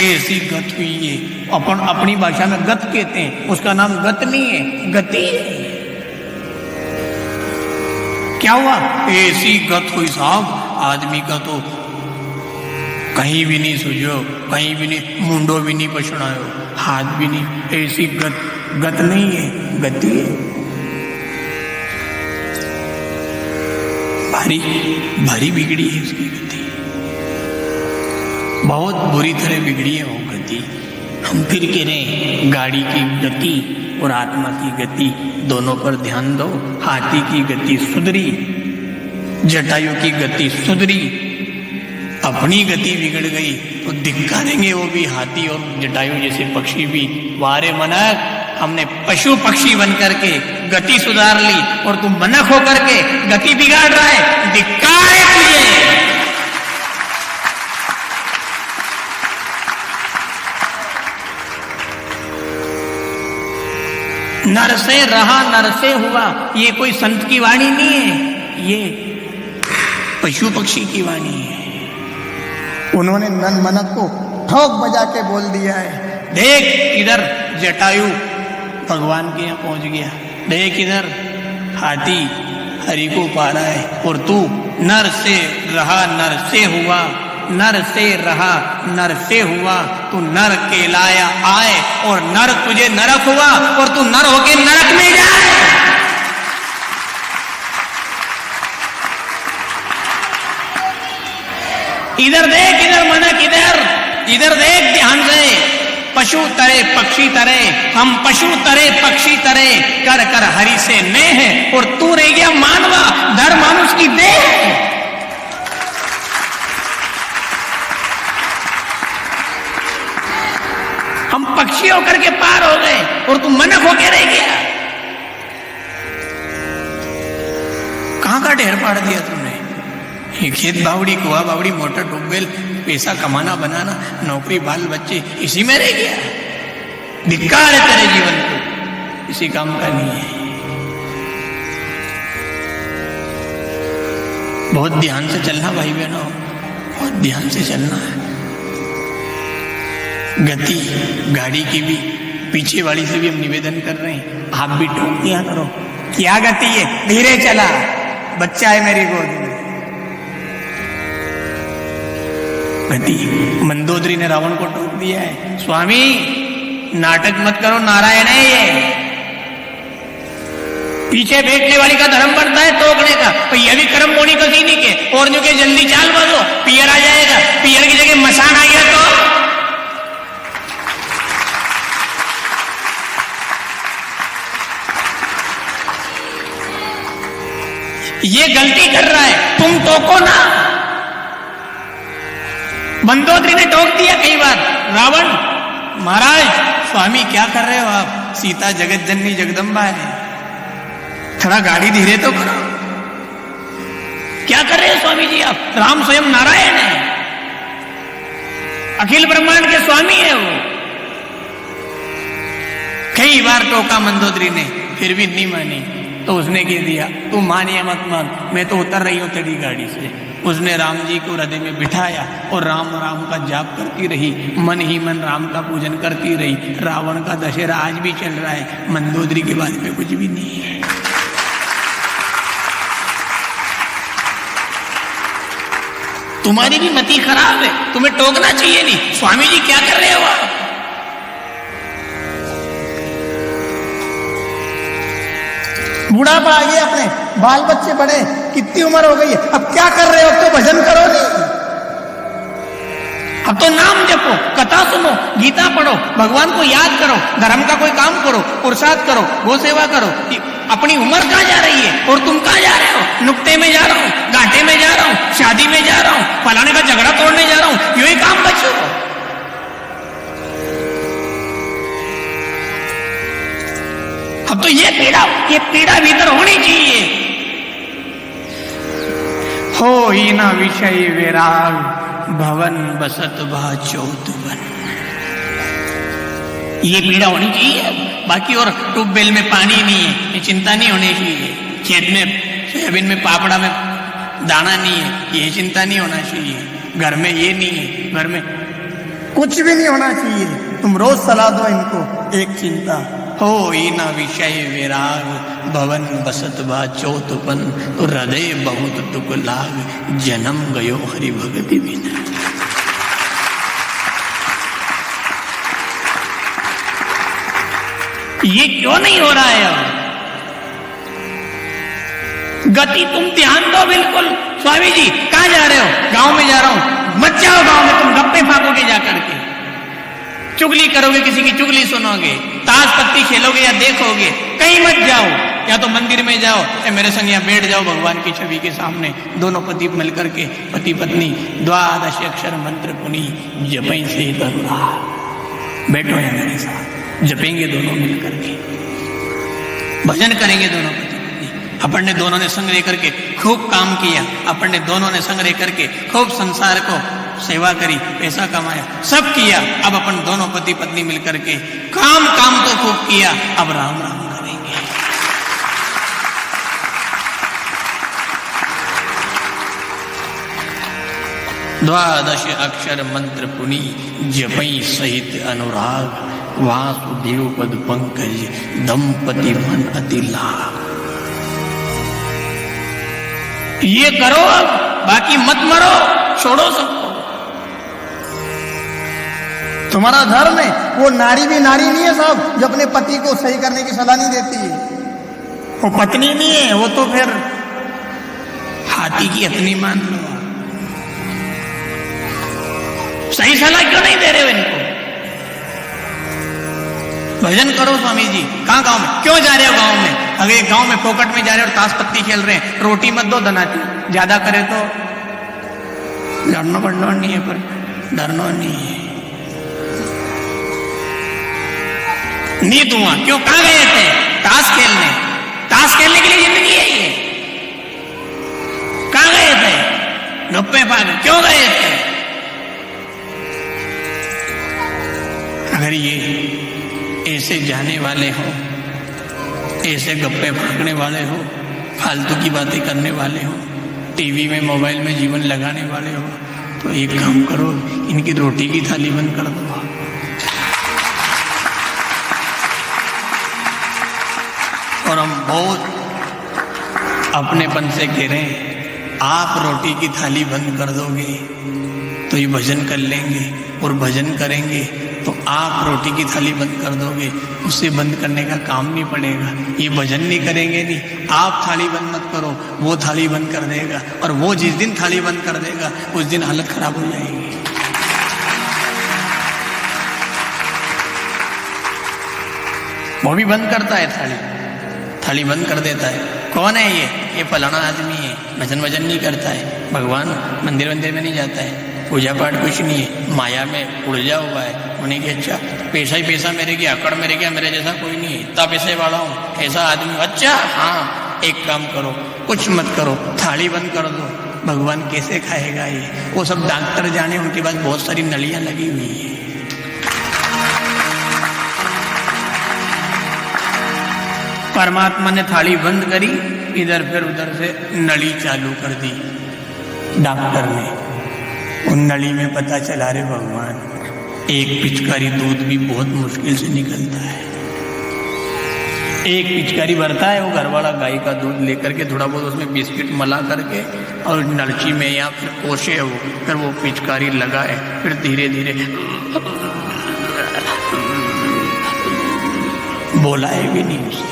ऐसी गत हुई है, अपन अपनी भाषा में गत कहते हैं, उसका नाम गत नहीं है, गति है। क्या हुआ, ऐसी गत हुई साहब, आदमी का तो कहीं भी नहीं सुझो, कहीं भी नहीं, मुंडो भी नहीं पछड़ायो, हाथ भी नहीं, ऐसी गत नहीं है, गति है। भारी बिगड़ी है उसकी गति, बहुत बुरी तरह बिगड़ी है वो गति। हम फिर कह रहे हैं, गाड़ी की गति और आत्मा की गति दोनों पर ध्यान दो। हाथी की गति सुधरी, जटायु की गति सुधरी, अपनी गति बिगड़ गई तो दिक्का देंगे वो भी हाथी और जटायु जैसे पक्षी भी। वारे मनक, हमने पशु पक्षी बन करके गति सुधार ली और तुम मनक होकर के गति बिगाड़ रहा है, धिक्कार है तुझे। नर से रहा नर से हुआ, ये कोई संत की वाणी नहीं है, ये पशु पक्षी की वाणी है। उन्होंने नन मनक को ठोक बजा के बोल दिया है। देख इधर जटायु भगवान के यहाँ पहुंच गया, देख इधर हाथी हरि को पा रहा है, और तू नर से रहा नर से हुआ, नर से रहा नर से हुआ, तू नर के लाया आए और नर तुझे नरक हुआ, और तू नर होके नरक में जाए। इधर देख, इधर मनक, इधर देख ध्यान से। पशु तरे पक्षी तरे, हम पशु तरे पक्षी तरे, कर कर हरि से नेह, और तू रह गया मानवा, धर मानुष की देह। हम पक्षी होकर के पार हो गए और तू मनक होके रह गया। कहां का ढेर पाड़ दिया तुमने, ये खेत बावड़ी, कुआ बावड़ी, मोटर, ट्यूबवेल, पैसा कमाना बनाना, नौकरी, बाल बच्चे, इसी में रह गया। धिक्कार है तेरे जीवन को, इसी काम का नहीं है। बहुत ध्यान से चलना भाई बहनों, बहुत ध्यान से चलना है। गति गाड़ी की भी पीछे वाली से भी हम निवेदन कर रहे हैं, आप भी ठोक दिया करो। क्या गति है, धीरे चला, बच्चा है मेरी गोद में। गति मंदोदरी ने रावण को टोक दिया है, स्वामी नाटक मत करो, नारायण है ये। पीछे बैठने वाली का धर्म पड़ता है टोकने का, तो ये भी कर्म बोनी को सीनी के और जो के जल्दी चाल बदो, पियर आ जाएगा, पियर की जगह मसान आ गया तो ये गलती कर रहा है, तुम टोको ना। मंदोदरी ने टोक दिया कई बार, रावण महाराज स्वामी क्या कर रहे हो आप, सीता जगत जननी जगदम्बा है, थोड़ा गाड़ी धीरे तो करो। क्या कर रहे हो स्वामी जी आप, राम स्वयं नारायण है, अखिल ब्रह्मांड के स्वामी है वो। कई बार टोका मंदोदरी ने, फिर भी नहीं मानी, तो उसने कह दिया तू मान या मत मान, मैं तो उतर रही हूं तेरी गाड़ी से। उसने राम जी को हृदय में बिठाया और राम राम का जाप करती रही, मन ही मन राम का पूजन करती रही। रावण का दशहरा आज भी चल रहा है, मंदोदरी के बाद में कुछ भी नहीं है। तुम्हारी भी मति खराब है, तुम्हें टोकना चाहिए नहीं। स्वामी जी क्या कर रहे हो आप, बुढ़ापा आ गया, अपने बाल बच्चे बड़े, कितनी उम्र हो गई है, अब क्या कर रहे हो, अब तो भजन करो नहीं, अब तो नाम जपो, कथा सुनो, गीता पढ़ो, भगवान को याद करो, धर्म का कोई काम करो, पुरुषार्थ करो, गो सेवा करो। अपनी उम्र कहाँ जा रही है और तुम कहाँ जा रहे हो, नुक्ते में जा रहा हूँ, घाटे में जा रहा हूँ, शादी में जा रहा हूँ, फलाने का झगड़ा तोड़ने जा रहा हूँ, यूं ही काम बचो। अब तो ये पीड़ा भीतर होनी चाहिए। हो ही ना विषय विराग, भवन बसत भा चौतुवन, ये पीड़ा होनी चाहिए। बाकी और ट्यूबवेल में पानी नहीं है, ये चिंता नहीं होनी चाहिए। खेत में सोयाबीन में पापड़ा में दाना नहीं है, ये चिंता नहीं होना चाहिए। घर में ये नहीं है, घर में कुछ भी नहीं होना चाहिए। तुम रोज सलाह दो इनको, एक चिंता हो ही ना विषय विराग, भवन बसत बा चौतुपन, हृदय बहुत दुख लाग, जन्म गयो हरि भगति बिना। ये क्यों नहीं हो रहा है अब, गति तुम ध्यान दो बिल्कुल। स्वामी जी कहाँ जा रहे हो, गांव में जा रहा हूं, मत जाओ गांव में, तुम गप्पे फाकोगे जाकर के, चुगली करोगे, किसी की चुगली सुनोगे, ताश पत्ती खेलोगे या देखोगे, कहीं मत जाओ। या तो मंदिर में जाओ या मेरे संग यहाँ बैठ जाओ भगवान की छवि के सामने, दोनों पति मिलकर के, पति पत्नी 12 अक्षर मंत्र पुनी जपई से धरुरा, बैठो या मेरे साथ, जपेंगे दोनों मिलकर के, भजन करेंगे दोनों पति पत्नी। अपन ने दोनों ने संग लेकर के खूब काम किया, अपन ने दोनों ने संग लेकर के खूब संसार को सेवा करी, पैसा कमाया, सब किया। अब अपन दोनों पति पत्नी मिलकर के काम तो खूब किया, अब राम राम करेंगे। द्वादश अक्षर मंत्र पुनी जपई सहित अनुराग, वासुदेव पद पंकज दंपति मन अति लाभ। ये करो अब, बाकी मत मरो, छोड़ो सबको। तुम्हारा धर्म है, वो नारी भी नारी नहीं है साहब, जो अपने पति को सही करने की सलाह नहीं देती है। वो पत्नी नहीं है, वो तो फिर हाथी की अपनी मान लो। सही सलाह क्यों नहीं दे रहे हो इनको, भजन करो स्वामी जी। कहाँ गांव में, क्यों जा रहे हो गांव में, अगर एक गांव में फोकट में जा रहे हो और ताश पत्ती खेल रहे हैं, रोटी मत दो दनाती, ज्यादा करे तो लड़ना पड़ना नहीं है, पर डरना नहीं है। नींद हुआ क्यों, कहां गए थे, ताश खेलने, ताश खेलने के लिए जिंदगी है ये, कहां गए थे, गप्पे पागल क्यों गए थे? अगर ये ऐसे जाने वाले हो, ऐसे गप्पे फाड़ने वाले हो, फालतू की बातें करने वाले हो, टीवी में मोबाइल में जीवन लगाने वाले हो, तो एक काम करो, इनकी रोटी की थाली बंद कर दो। और हम बहुत अपनेपन से कह रहे हैं, आप रोटी की थाली बंद कर दोगे तो ये भजन कर लेंगे, और भजन करेंगे तो आप रोटी की थाली बंद कर दोगे, उससे बंद करने का काम नहीं पड़ेगा। ये भजन नहीं करेंगे, नहीं, आप थाली बंद मत करो, वो थाली बंद कर देगा, और वो जिस दिन थाली बंद कर देगा उस दिन हालत खराब हो जाएगी। वो भी बंद करता है थाली बंद कर देता है। कौन है ये फलाना आदमी है, भजन वजन नहीं करता है, भगवान मंदिर वंदिर में नहीं जाता है, पूजा पाठ कुछ नहीं है, माया में उलझा हुआ है। उन्हें कि अच्छा पैसा ही पैसा मेरे की, अकड़ मेरे क्या, मेरे जैसा कोई नहीं है, इतना पैसे वाला हूँ, ऐसा आदमी। अच्छा हाँ, एक काम करो, कुछ मत करो, थाली बंद कर दो। भगवान कैसे खाएगा ये? वो सब डॉक्टर जाने, उनके पास बहुत सारी नलियां लगी हुई है। परमात्मा ने थाली बंद करी, इधर फिर उधर से नली चालू कर दी डॉक्टर ने। उन नली में पता चला रे भगवान, एक पिचकारी दूध भी बहुत मुश्किल से निकलता है। एक पिचकारी भरता है, वो घर वाला गाय का दूध लेकर के थोड़ा बहुत उसमें बिस्किट मला करके और नलची में या फिर कोशे वो, फिर वो पिचकारी लगाए, फिर धीरे धीरे बोलाए भी नहीं उसे।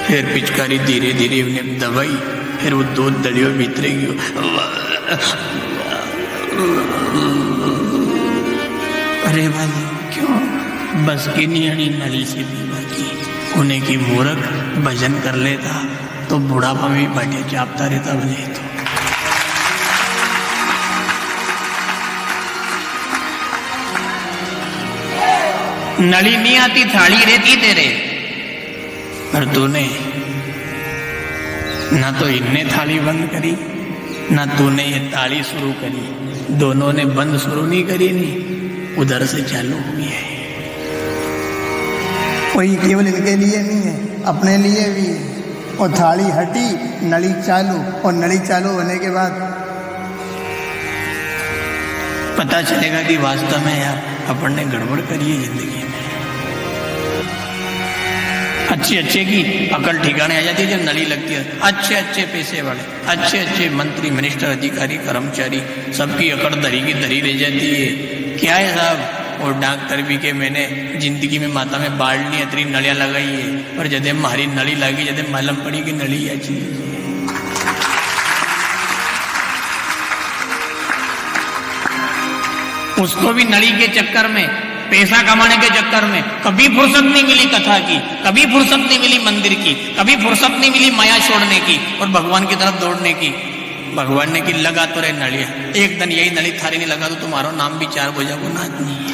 फिर पिचकारी धीरे धीरे उन्हें दबाई, फिर वो दूध दलियों भीतरे गयो। अरे भाई क्यों? बस की नियणी नली से पीवा की। उन्हें की मूर्ख भजन कर लेता तो बुढ़ापा में बैठे चापता रहता भले। तो नली नहीं आती, थाली रहती तेरे, पर तूने ना तो इनने थाली बंद करी, ना तूने ये ताली शुरू करी। दोनों ने बंद शुरू नहीं करी, नहीं उधर से चालू हुई है। कोई केवल इनके लिए नहीं है, अपने लिए भी है। और थाली हटी, नली चालू, और नली चालू होने के बाद पता चलेगा कि वास्तव में यार अपन ने गड़बड़ करी है जिंदगी में। अच्छे अच्छे की अकल ठिकाने आ जाती है जब नली लगती है। अच्छे अच्छे पैसे वाले, अच्छे अच्छे मंत्री, मिनिस्टर, अधिकारी, कर्मचारी, सबकी अकड़ धरी की धरी रह जाती है। क्या है साहब? और डॉक्टर भी के मैंने जिंदगी में माता में बाढ़ नहीं इतनी नलियां लगाई है, पर जदे मारी नली लगी, जदे मालूम पड़ी कि नली अच्छी उसको भी नली के चक्कर में, पैसा कमाने के चक्कर में कभी फुर्सत नहीं मिली कथा की, कभी फुर्सत नहीं मिली मंदिर की, कभी फुर्सत नहीं मिली माया छोड़ने की और भगवान की तरफ दौड़ने की। भगवान ने की लगा तो रहे नलिया, एक दिन यही नली थारी नहीं लगा तो तुम्हारा नाम भी चार बोझा को नाच नहीं है।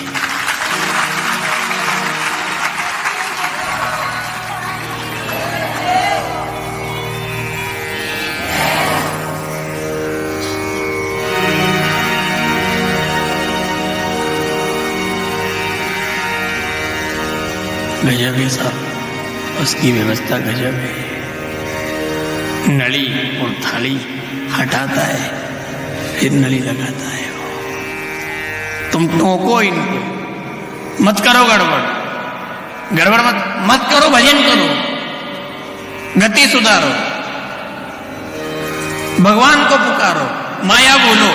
गजब है साहब, उसकी व्यवस्था गजब है। नली और थाली हटाता है, फिर नली लगाता है। तुम टोको इनको, मत करो गड़बड़, गड़बड़ मत करो, भजन करो, गति सुधारो, भगवान को पुकारो, माया बोलो,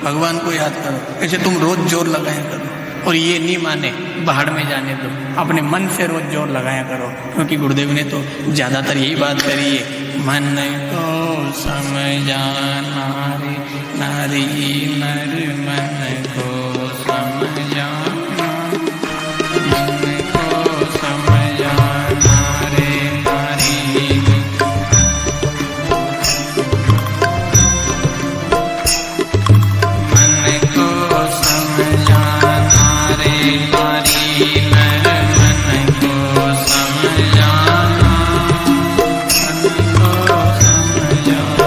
भगवान को याद करो। ऐसे तुम रोज जोर लगाया करो, और ये नहीं माने बाहर में जाने दो, अपने मन से रोज जोर लगाया करो। क्योंकि गुरुदेव ने तो ज्यादातर यही बात करी है, मन को समझाना रे नारी नर, मन को समझाना, मन को समझाना रे नारी, मन को समझाना रे नारी नर, मन को समझाना, मन को समझाना।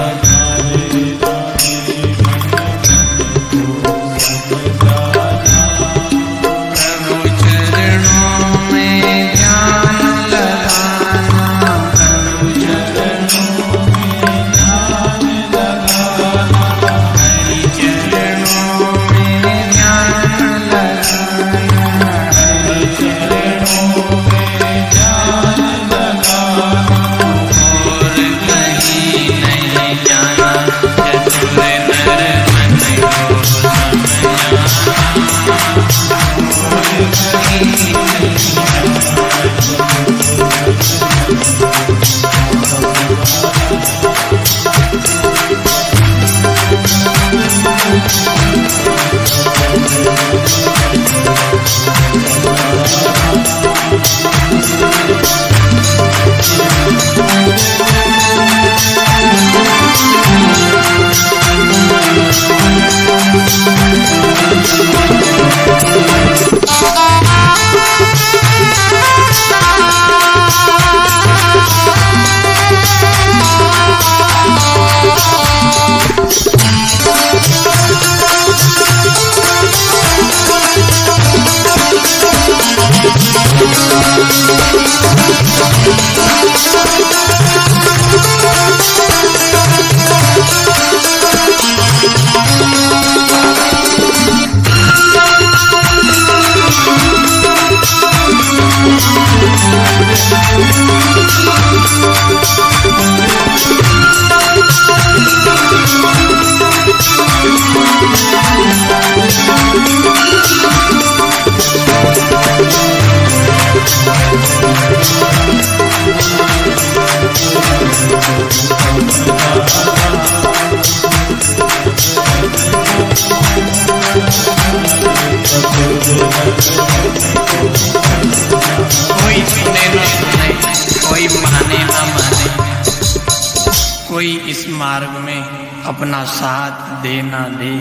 मार्ग में अपना साथ दे ना दे,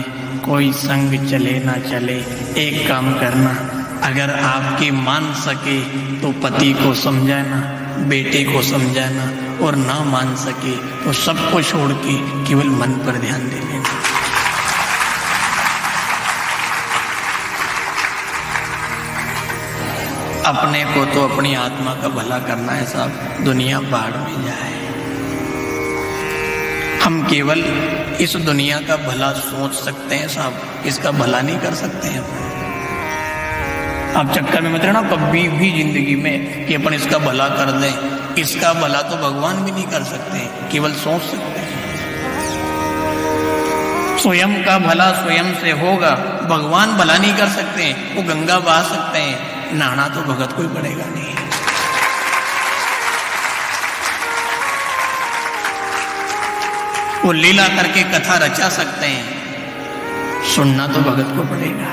कोई संग चले ना चले, एक काम करना, अगर आपकी मान सके तो पति को समझाना, बेटे को समझाना, और ना मान सके तो सबको छोड़ के केवल मन पर ध्यान दे लेना। अपने को तो अपनी आत्मा का भला करना है साहब, दुनिया बाढ़ में जाए। हम केवल इस दुनिया का भला सोच सकते हैं साहब, इसका भला नहीं कर सकते हैं। आप चक्कर में मत रहना कभी भी जिंदगी में कि अपन इसका भला कर दें। इसका भला तो भगवान भी नहीं कर सकते, केवल सोच सकते हैं। स्वयं का भला स्वयं से होगा, भगवान भला नहीं कर सकते। वो गंगा बहा सकते हैं, नहाना तो भगत कोई पड़ेगा नहीं। वो लीला करके कथा रचा सकते हैं, सुनना तो भगत को पड़ेगा।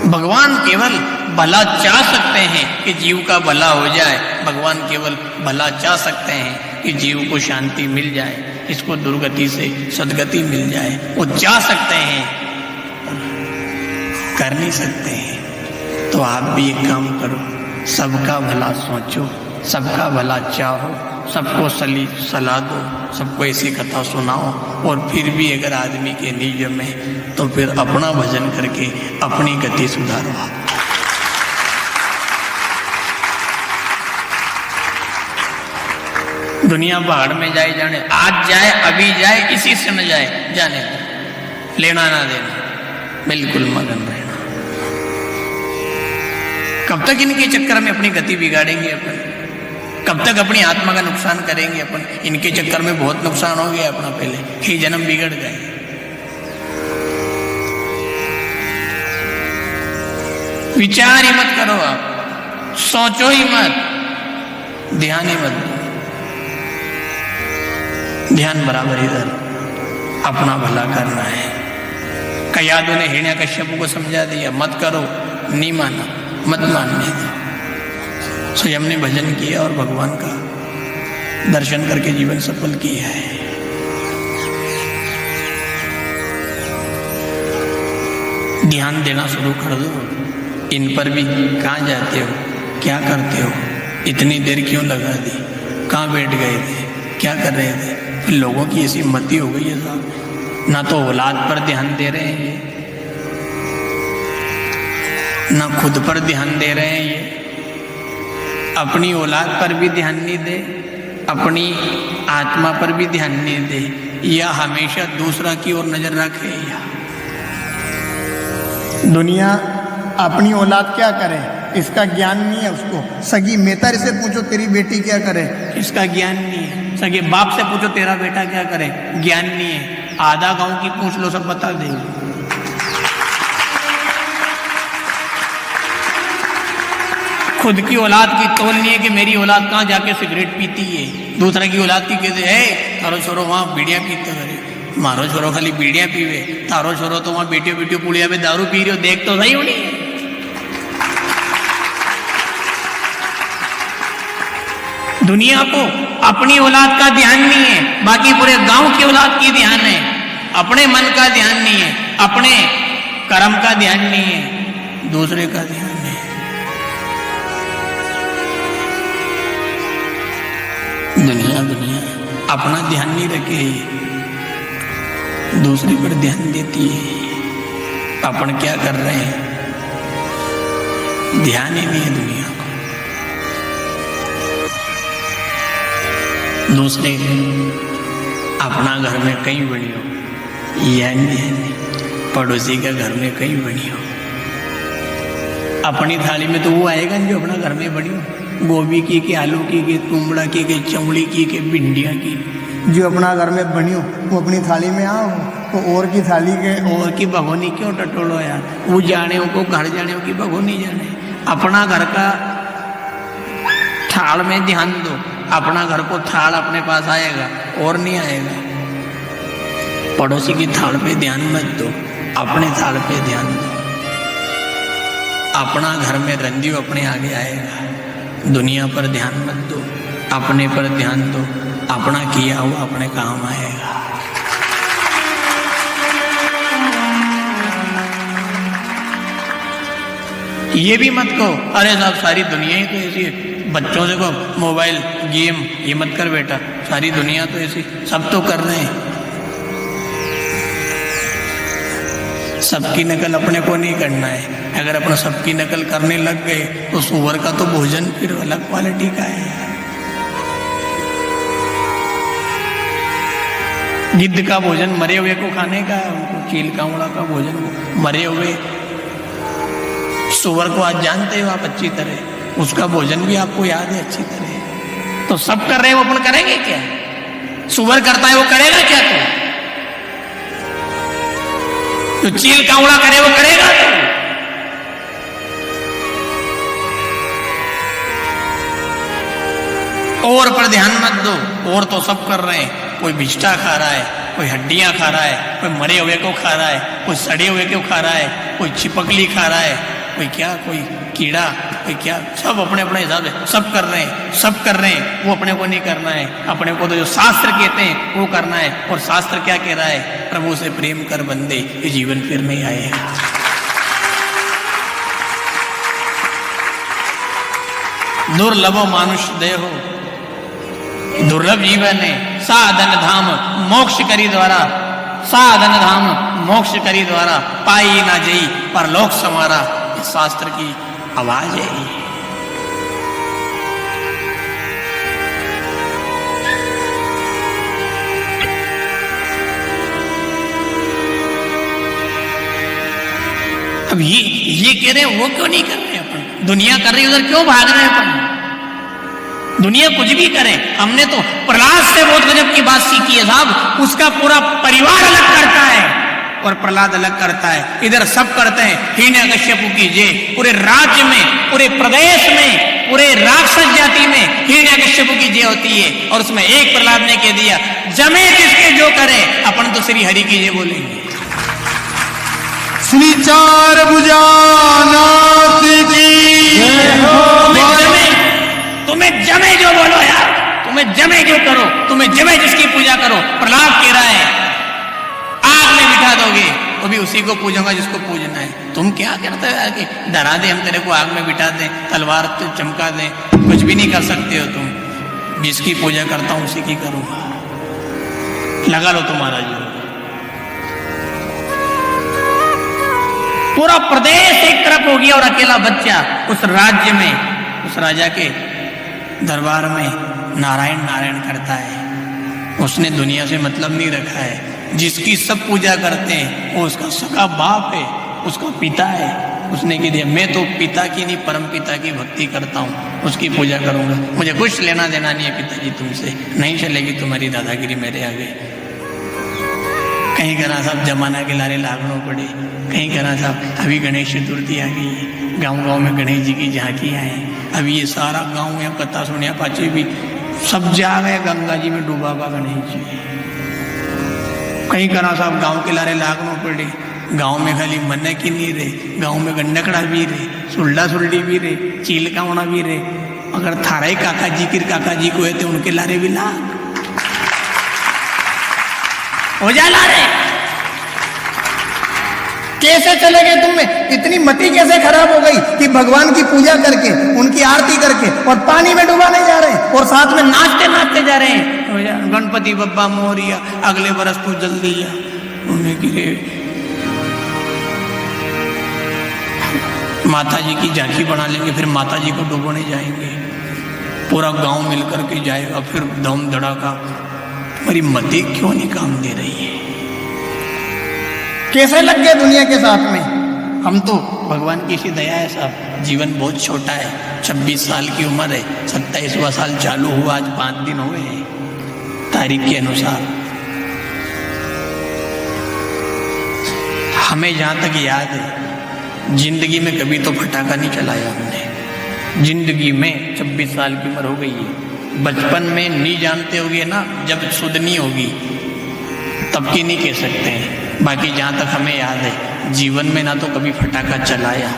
भगवान केवल भला चाह सकते हैं कि जीव का भला हो जाए। भगवान केवल भला चाह सकते हैं कि जीव को शांति मिल जाए, इसको दुर्गति से सदगति मिल जाए। वो चाह सकते हैं, कर नहीं सकते हैं। तो आप भी एक काम करो, सबका भला सोचो, सबका भला चाहो, सबको सलाह दो, सबको ऐसी कथा सुनाओ। और फिर भी अगर आदमी के निज में, तो फिर अपना भजन करके अपनी गति सुधारो। दुनिया बाढ़ में जाए जाने, आज जाए अभी जाए, इसी से न जाए, जाने दो, लेना ना देना, बिल्कुल मगन रहना। कब तक इनके चक्कर में अपनी गति बिगाड़ेंगे अपन? कब तक अपनी आत्मा का नुकसान करेंगे अपन? इनके चक्कर में बहुत नुकसान हो गया अपना, पहले ही जन्म बिगड़ गए। विचार ही मत करो, आप सोचो ही मत, ध्यान ही मत दो। ध्यान बराबर इधर, अपना भला करना है। कयादू ने हिरण्यकश्यप को समझा दिया, मत करो, नहीं माना, मत मानने दो। स्वयं ने भजन किया और भगवान का दर्शन करके जीवन सफल किया है। ध्यान देना शुरू कर दो। इन पर भी कहाँ जाते हो, क्या करते हो, इतनी देर क्यों लगा दी, कहाँ बैठ गए थे, क्या कर रहे थे? फिर लोगों की ऐसी मति हो गई है साहब, ना तो औलाद पर ध्यान दे रहे हैं ये, ना खुद पर ध्यान दे रहे हैं ये, अपनी औलाद पर भी ध्यान नहीं दे, अपनी आत्मा पर भी ध्यान नहीं दे, या हमेशा दूसरा की ओर नजर रखे। या दुनिया अपनी औलाद क्या करे इसका ज्ञान नहीं है उसको। सगी मेतर से पूछो तेरी बेटी क्या करे, इसका ज्ञान नहीं है। सगे बाप से पूछो तेरा बेटा क्या करे, ज्ञान नहीं है। आधा गांव की पूछ लो, सब बता देंगे। खुद की औलाद की तोल नहीं है कि मेरी औलाद कहाँ जाके सिगरेट पीती है। दूसरा की औलाद की कहते है तारो छोरो वहाँ बीड़िया पीते करे, मारो छोरो खाली बीड़िया पीवे, तारो छोरो तो वहाँ बेटियों बेटियों पुड़िया में दारू पी रहे हो, देख तो सही होनी। दुनिया को अपनी औलाद का ध्यान नहीं है, बाकी पूरे गांव की औलाद की ध्यान है। अपने मन का ध्यान नहीं है, अपने कर्म का ध्यान नहीं है, दूसरे का ध्यान है। दुनिया अपना ध्यान नहीं रखे, दूसरे पर ध्यान देती है। अपन क्या कर रहे हैं, ध्यान ही नहीं है दुनिया को। दूसरे अपना घर में कहीं बनी हो, यह नहीं, पड़ोसी का घर में कहीं बनी हो। अपनी थाली में तो वो आएगा जो अपना घर में बनी हो, गोभी की के आलू की के तुमड़ा की के चमड़ी की के भिंडिया की। जो अपना घर में बनी हो वो अपनी थाली में आओ, तो और की थाली के और की भगोनी क्यों टटोलो यार। वो जाने को घर जाने की भगोनी जाने, अपना घर का थाल में ध्यान दो। अपना घर को थाल अपने पास आएगा और नहीं आएगा। पड़ोसी की थाल पे ध्यान मत दो, अपने थाल पे ध्यान दो। अपना घर में रंधियो अपने आगे आएगा। दुनिया पर ध्यान मत दो, अपने पर ध्यान दो। अपना किया हुआ अपने काम आएगा। ये भी मत कहो अरे साहब सारी दुनिया ही तो ऐसी है, बच्चों से कहो मोबाइल गेम ये मत कर बेटा, सारी दुनिया तो ऐसी, सब तो कर रहे हैं। सबकी नकल अपने को नहीं करना है। अगर अपना सबकी नकल करने लग गए तो सुअर का तो भोजन फिर अलग क्वालिटी का है। गिद्ध का भोजन मरे हुए को खाने का है, उनको चील कांवड़ा का भोजन मरे हुए। सुअर को आज जानते हो आप अच्छी तरह, उसका भोजन भी आपको याद है अच्छी तरह। तो सब कर रहे हैं वो अपन करेंगे क्या? सुअर करता है वो करेगा क्या? तो चील कांवड़ा करे वो करेगा तो। और पर ध्यान मत दो, और तो सब कर रहे हैं। कोई बिष्टा खा रहा है, कोई हड्डियां खा रहा है, कोई मरे हुए को खा रहा है, कोई सड़े हुए को खा रहा है, कोई चिपकली खा रहा है, कोई क्या, कोई कीड़ा, कोई क्या, सब अपने अपने हिसाब से सब कर रहे हैं, सब कर रहे हैं। वो अपने को नहीं करना है, अपने को तो जो शास्त्र कहते हैं वो करना है। और शास्त्र क्या कह रहा है? प्रभु से प्रेम कर बंदे, ये जीवन फिर नहीं आएगा। दुर्लभो मानुष देहो, दुर्लभ जीवन है। साधन धाम मोक्ष करी द्वारा, साधन धाम मोक्ष करी द्वारा, पाई ना जई पर लोक समारा। शास्त्र की आवाज है। अब ये कह रहे हैं वो क्यों नहीं कर रहे अपन? दुनिया कर रही है, उधर क्यों भाग रहे हैं अपन? दुनिया कुछ भी करे, हमने तो प्रहलाद से बहुत गजब की बात सीखी है साहब। उसका पूरा परिवार अलग करता है और प्रहलाद अलग करता है। इधर सब करते हैं, हिरण्यकश्यपु की जय। पूरे राज्य में, पूरे प्रदेश में, पूरे राक्षस जाति में हिरण्यकश्यपु की जय होती है। और उसमें एक प्रहलाद ने कह दिया, जमे जिसके जो करे, अपन तो श्री हरि की जय बोलेंगे। श्री चार भुजानाथ की तुम्हें जमे जो बोलो यार, तुम्हें जमे जो करो, तुम्हें जमे जिसकी पूजा करो। प्रहलाद कह रहा है आग में बिठा दोगे तो भी उसी को पूजूंगा जिसको पूजना है। तुम क्या करते हो आगे? डरा दे हम तेरे को, आग में बिठा दें, तलवार तो चमका दें, कुछ भी नहीं कर सकते हो तुम। जिसकी पूजा करता हूं उसी की करूंगा, लगा लो तुम्हारा जो। पूरा प्रदेश एक तरफ हो गया और अकेला बच्चा उस राज्य में, उस राजा के दरबार में नारायण नारायण करता है। उसने दुनिया से मतलब नहीं रखा है। जिसकी सब पूजा करते हैं वो उसका सगा बाप है, उसका पिता है। उसने कह दिया मैं तो पिता की नहीं परम पिता की भक्ति करता हूँ, उसकी पूजा करूंगा। मुझे कुछ लेना देना नहीं है पिताजी तुमसे, नहीं चलेगी तुम्हारी दादागिरी मेरे आगे। कहीं करा साहब जमाना के लारे लागनों पड़े, कहीं करा साहब अभी गणेश चतुर्थी आ गई है, गाँव गाँव में गणेश जी की झांकियाँ हैं। अभी ये सारा गाँव या कथा सुनिया पाचे भी सब जा गए गंगा जी में डूबा हुआ गणेश जी। कहीं करा साहब गांव के लारे लागनों पड़े, गांव में खाली मन की नहीं रहे, गांव में गंडकड़ा भी रहे, सुल्ला सुल्डी भी रहे, चील कावना भी रहे। अगर थारा ही काका जी किर काका जी को है तो उनके लारे भी लाग हो जा लारे। कैसे चले गए तुम में? इतनी मति कैसे खराब हो गई कि भगवान की पूजा करके, उनकी आरती करके और पानी में डुबाने जा रहे हैं और साथ में नाचते नाचते जा रहे हैं। गणपति बप्पा मोरिया, अगले बरस को जल्दी या उन्हें गिरे। माता जी की झांकी बना लेंगे, फिर माता जी को डुबोने जाएंगे, पूरा गांव मिलकर के जाएगा, फिर धूम धड़ाका। हमारी मति क्यों नहीं काम दे रही है? कैसे लग गए दुनिया के साथ में? हम तो भगवान की सी दया है साहब, जीवन बहुत छोटा है, 26 साल की उम्र है, 27वां साल चालू हुआ, आज 5 दिन हो गए हैं तारीख के अनुसार। हमें जहां तक याद है जिंदगी में कभी तो फटाका नहीं चलाया हमने। जिंदगी में 26 साल की उम्र हो गई है। बचपन में नहीं जानते होगे ना, जब सुध नहीं होगी तब की नहीं कह सकते हैं। बाकी जहाँ तक हमें याद है जीवन में ना तो कभी फटाका चलाया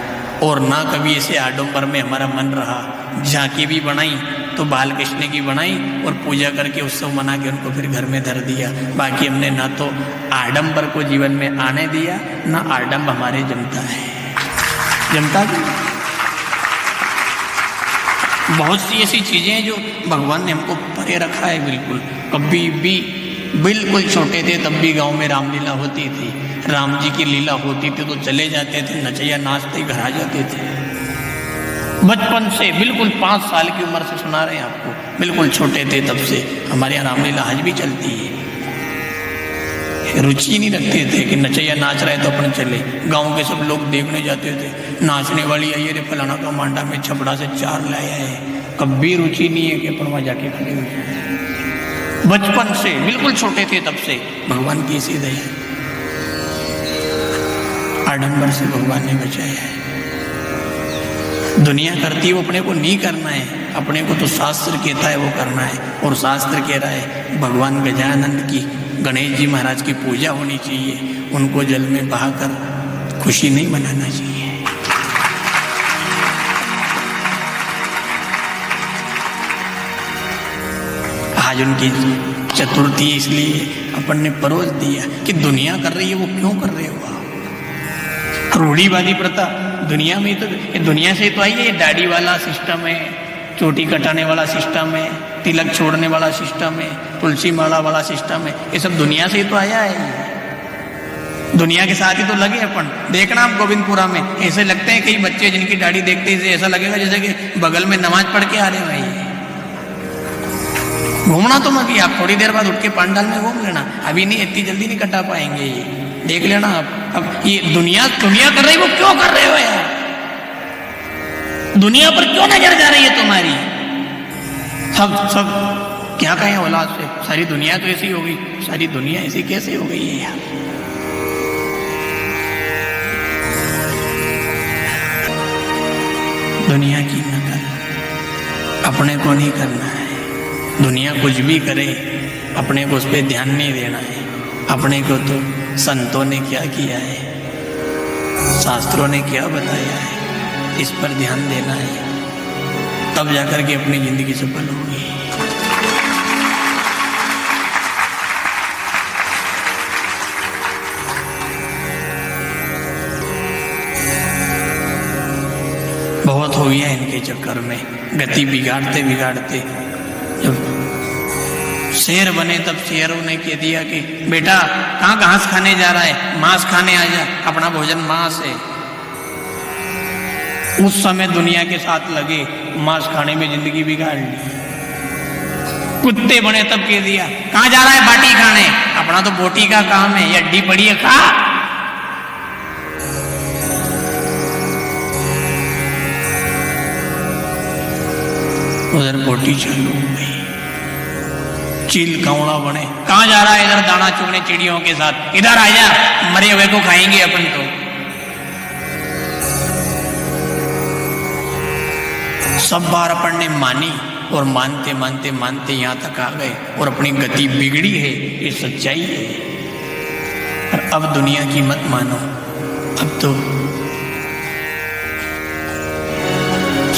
और ना कभी ऐसे आडंबर में हमारा मन रहा। झांकी भी बनाई तो बाल कृष्ण की बनाई और पूजा करके उत्सव मना के उनको फिर घर में धर दिया। बाकी हमने ना तो आडंबर को जीवन में आने दिया, ना आडंबर हमारे जमता है, जमता भी। बहुत सी ऐसी चीजें हैं जो भगवान ने हमको परे रखा है बिल्कुल। कभी भी बिल्कुल छोटे थे तब भी गांव में रामलीला होती थी, राम जी की लीला होती थी तो चले जाते थे, नचैया नाचते ही घर आ जाते थे। बचपन से बिल्कुल 5 साल की उम्र से सुना रहे हैं आपको, बिल्कुल छोटे थे तब से हमारे यहाँ रामलीला आज भी चलती है। रुचि नहीं रखते थे कि नचैया नाच रहे तो अपन चले, गांव के सब लोग देखने जाते थे, नाचने वाली आई रे फलाना का मांडा में छपड़ा से 4 लाया है। कभी रुचि नहीं है कि अपन वहाँ जाके खड़े हो जाए। बचपन से बिल्कुल छोटे थे तब से भगवान की ऐसी दया, आडंबर से भगवान ने बचाया है। दुनिया करती है वो अपने को नहीं करना है, अपने को तो शास्त्र कहता है वो करना है। और शास्त्र कह रहा है भगवान गजानंद की, गणेश जी महाराज की पूजा होनी चाहिए, उनको जल में बहाकर खुशी नहीं मनाना चाहिए। आज उनकी चतुर्थी इसलिए अपन ने परोस दिया कि दुनिया कर रही है वो क्यों कर रहे हो आप। रूढ़ीवादी प्रथा दुनिया में तो, दुनिया से तो आई है, दाढ़ी वाला सिस्टम है, चोटी कटाने वाला सिस्टम है, तिलक छोड़ने वाला सिस्टम है, तुलसी माला वाला सिस्टम है, ये सब दुनिया से ही तो आया है। दुनिया के साथ ही तो लगे अपन। देखना आप गोविंदपुरा में ऐसे लगते हैं कई बच्चे जिनकी दाढ़ी देखते ही ऐसा लगेगा जैसे कि बगल में नमाज पढ़ के आ रहे हैं। घूमना तो अभी आप थोड़ी देर बाद उठ के पंडाल में घूम लेना, अभी नहीं, इतनी जल्दी नहीं कटा पाएंगे ये, देख लेना आप। अब ये दुनिया कर रही, वो क्यों कर रहे हो यार? दुनिया पर क्यों नजर जा रही है तुम्हारी? सब क्या कहें औलाद से, सारी दुनिया तो ऐसी हो गई, सारी दुनिया ऐसी कैसे हो गई है यार? दुनिया की नकल अपने को नहीं करना है। दुनिया कुछ भी करे अपने को उस पर ध्यान नहीं देना है। अपने को तो संतों ने क्या किया है, शास्त्रों ने क्या बताया है, इस पर ध्यान देना है, तब जाकर के अपनी जिंदगी सफल होगी। बहुत हो गया इनके चक्कर में, गति बिगाड़ते बिगाड़ते जब शेर बने तब शेरों ने कह दिया कि बेटा कहाँ घास खाने जा रहा है, मांस खाने आ जा, अपना भोजन मांस है। उस समय दुनिया के साथ लगे, मांस खाने में जिंदगी बिगाड़ ली। कुत्ते बने तब कह दिया कहाँ जा रहा है, बाटी खाने, अपना तो बोटी का काम है, ये हड्डी पड़ी है खा। उधर बोटी चालू हो गई। चील कौड़ा बने, कहाँ जा रहा है, इधर दाना चुगने चिड़ियों के साथ, इधर आ जा, मरे हुए को खाएंगे अपन तो। सब बार अपन ने मानी और मानते मानते मानते यहां तक आ गए और अपनी गति बिगड़ी है, ये सच्चाई है। और अब दुनिया की मत मानो, अब तो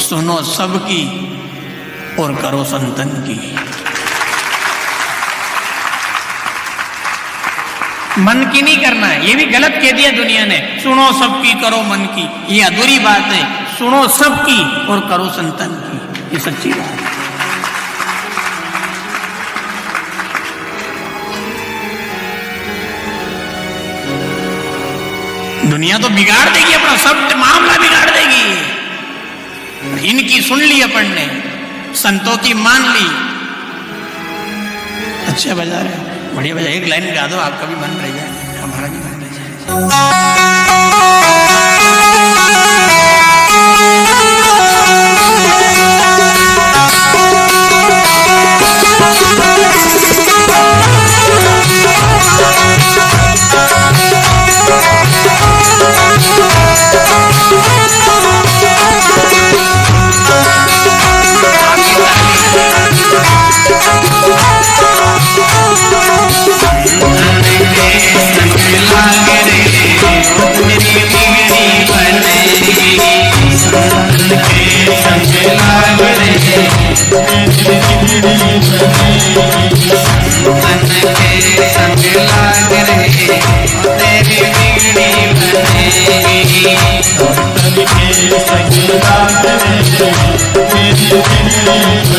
सुनो सबकी और करो संतन की। मन की नहीं करना है, ये भी गलत कह दिया दुनिया ने। सुनो सबकी करो मन की, ये अधूरी बात है। सुनो सबकी और करो संतन की, ये सच्ची बात है। दुनिया तो बिगाड़ देगी, अपना सब मामला बिगाड़ देगी। इनकी सुन ली अपन ने, संतों की मान ली। अच्छा बजा रहे, बढ़िया बजा, एक लाइन गा दो, आपका भी मन रह जाए, हमारा भी मन रह जाए।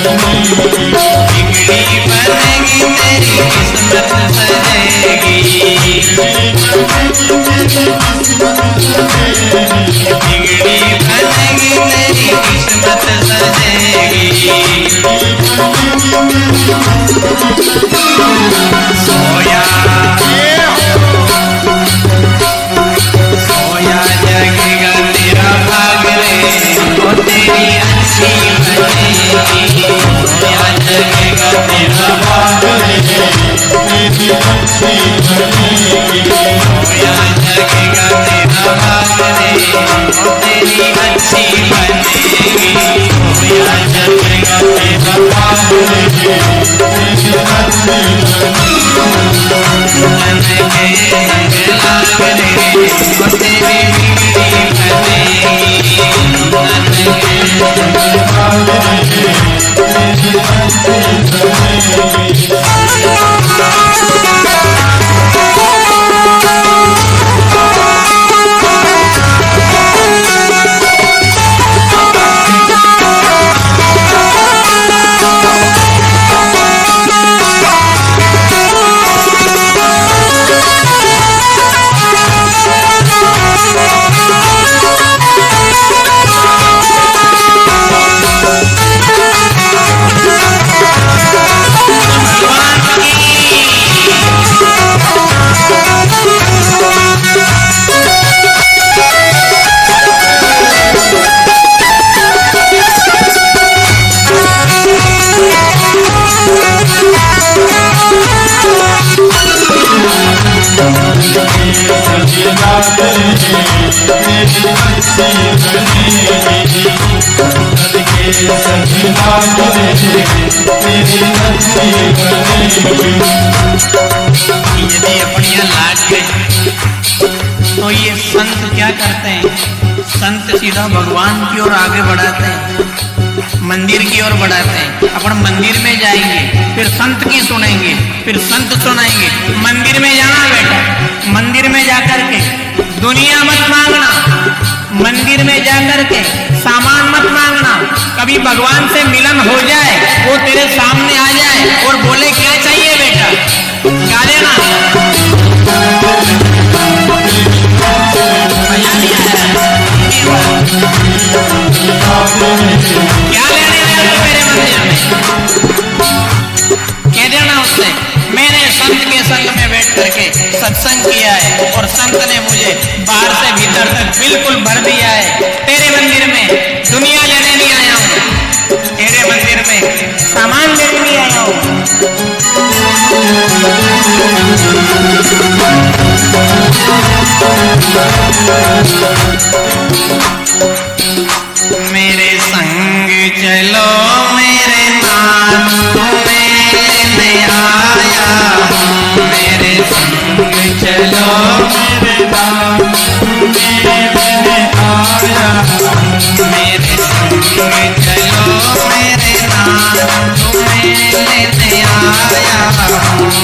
बनेगी तेरी किस्मत सजेगी, बिगड़ी बनेगी तेरी किस्मत सजेगी। सोया सोया जगेगा तेरा भाग रे, वो तेरी अच्छी बनेगी। सोया जगेगा तेरा भाग रे, तेरी अच्छी बनेगी। सोया जगेगा तेरा भाग रे, वो तेरी अच्छी बनेगी। सोया जगेगा तेरा भाग रे, तेरी अच्छी बनेगी। मन के रंग लाग रे, वो तेरी बिगड़ी बनेगी। मन के रंग लाग रे, तेरी अच्छी बनेगी। यदि अपनियां लाट गए तो ये संत क्या करते हैं? संत सीधा भगवान की ओर आगे बढ़ाते हैं, मंदिर की ओर बढ़ाते हैं। अपन मंदिर में जाएंगे, फिर संत की सुनेंगे, फिर संत सुनाएंगे। मंदिर में जाना बेटा, मंदिर में जाकर के दुनिया मत मांगना, मंदिर में जाकर के सामान मत मांगना। कभी भगवान से मिलन हो जाए, वो तेरे सामने आ जाए और बोले क्या चाहिए बेटा, क्या लेना? क्या लेने मेरे मंदिर में? कह देना उससे मैंने संत के संग में बैठ करके सत्संग किया है और संत ने मुझे बाहर से भीतर तक बिल्कुल भर दिया है। तेरे मंदिर में दुनिया लेने नहीं आया हूँ, तेरे मंदिर में सामान लेने नहीं आया हूँ। मेरे संग चलो मेरे नाथ, तुम्हें लेने आया हूँ। मेरे संग चलो मेरे नाथ, तुम्हें लेने आया हूँ। मेरे संग चलो मेरे नाथ, तुम्हें लेने आया हूँ।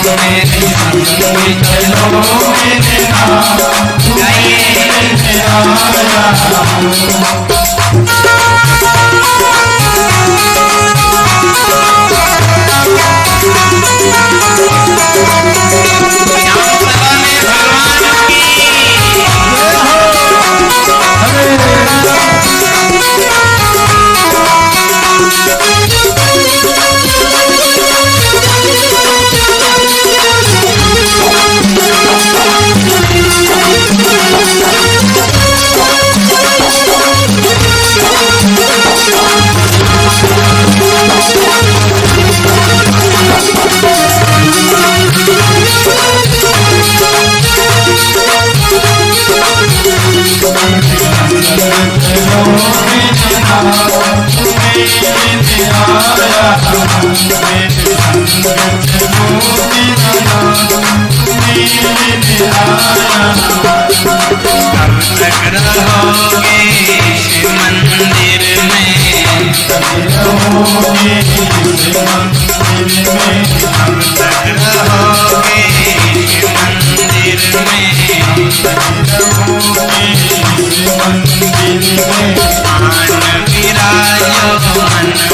मेरे संग चलो मेरे नाथ, तुम्हें लेने आया हूँ।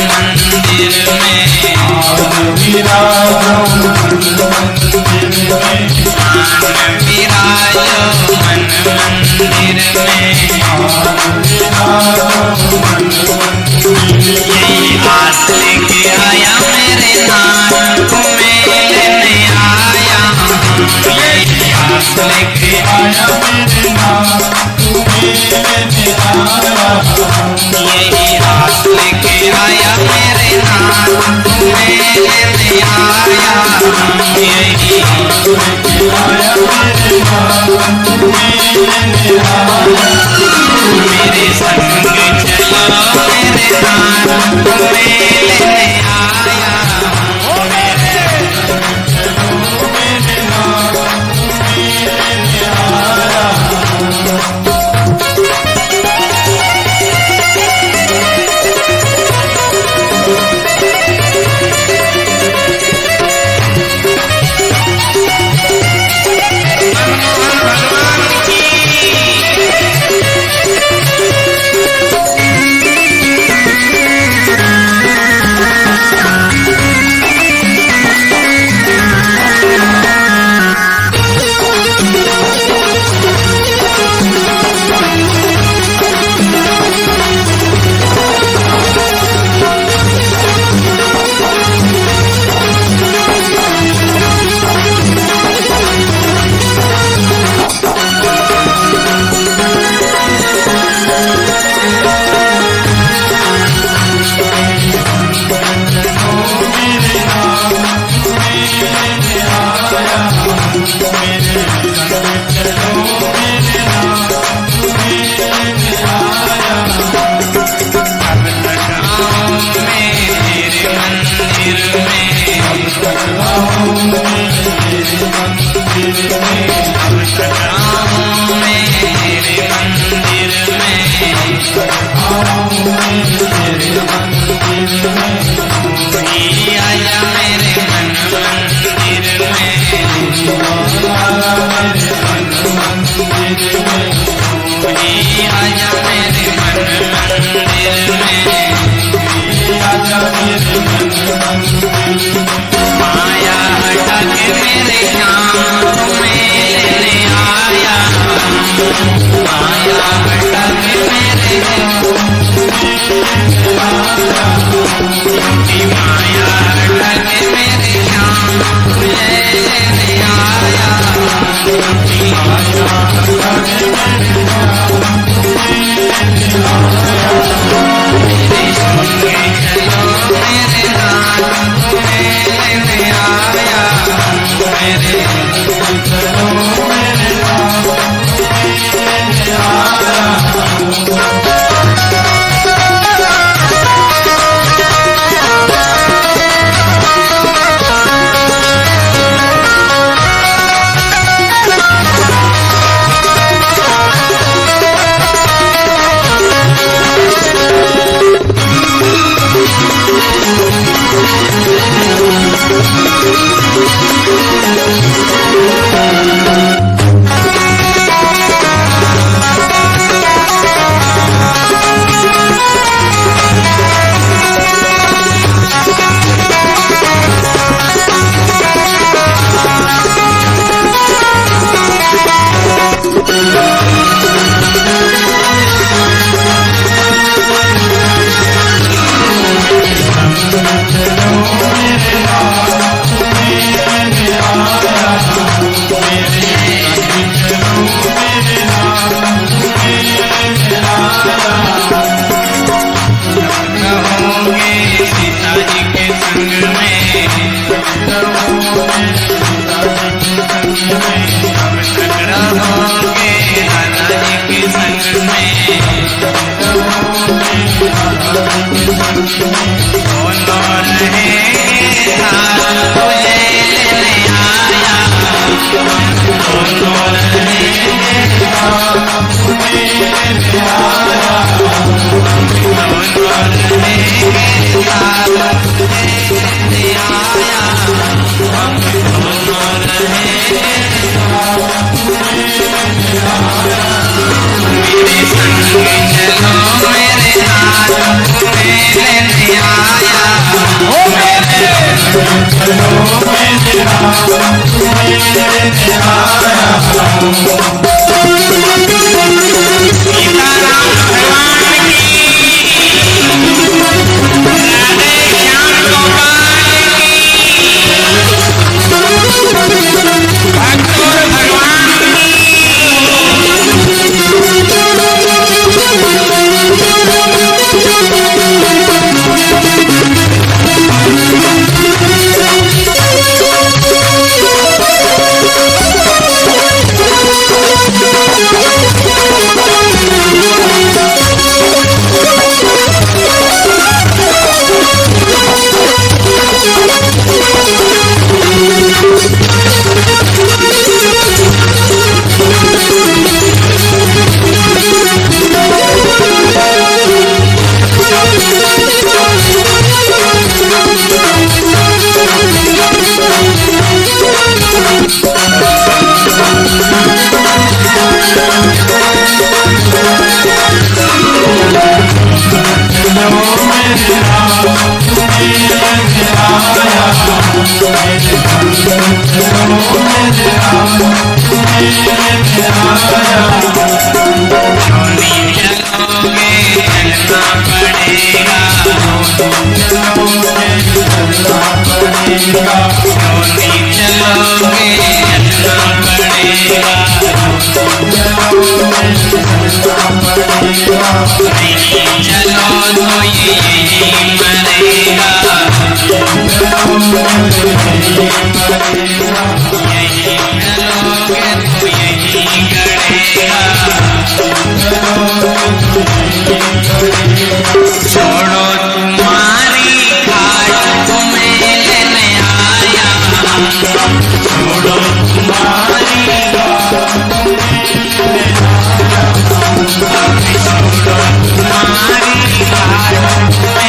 मंदिर में यही आस लेके आया मेरे नाम तुम्हें लेने आया, यही आस लेके आया मेरे नाम तुम्हें लेने आया, यही आस लेके आया मेरे नाम तुम्हें लेने आया, यही आस लेके आया मेरे नाम तुम्हें लेने आया। मेरे संग चलो मेरे नाम तुम्हें लेने आया, मेरे संग चलो मेरे नाम तुम्हें लेने आया। माया हटा के मेरे श्याम तुम्हें लेने आया, माया हटा के मेरे श्याम माया हटा के मेरे श्याम तुझे लेने आया, माया हटा के मेरे श्याम मेरे संगे चलो मेरे नाम तुम्हें लेने आया, मेरे संगे चलो मेरे नाम तुम्हें लेने आया। चलो छोड़ो तुम्हारी खाट को मैं लेने आया, छोड़ो तुम्हारी खाट को मैं लेने आया, छोड़ो तुम्हारी खाट को मैं लेने आया, छोड़ो तुम्हारी खाट को मैं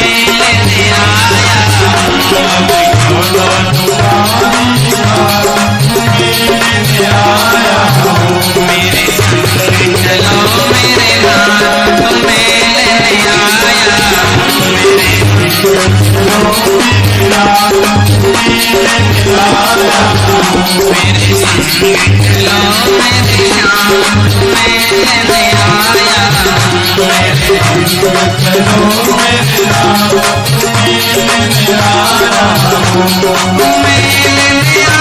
लेने आया, मेरे संग चलो मेरे नाम तुम्हें लेने आया, मेरे संग चलो मेरे नाम तुम्हें लेने आया, मेरे संग चलो मेरे नाम तुम्हें लेने आया, मेरे संग चलो मेरे नाम तुम्हें लेने आया, तुम्हें लेने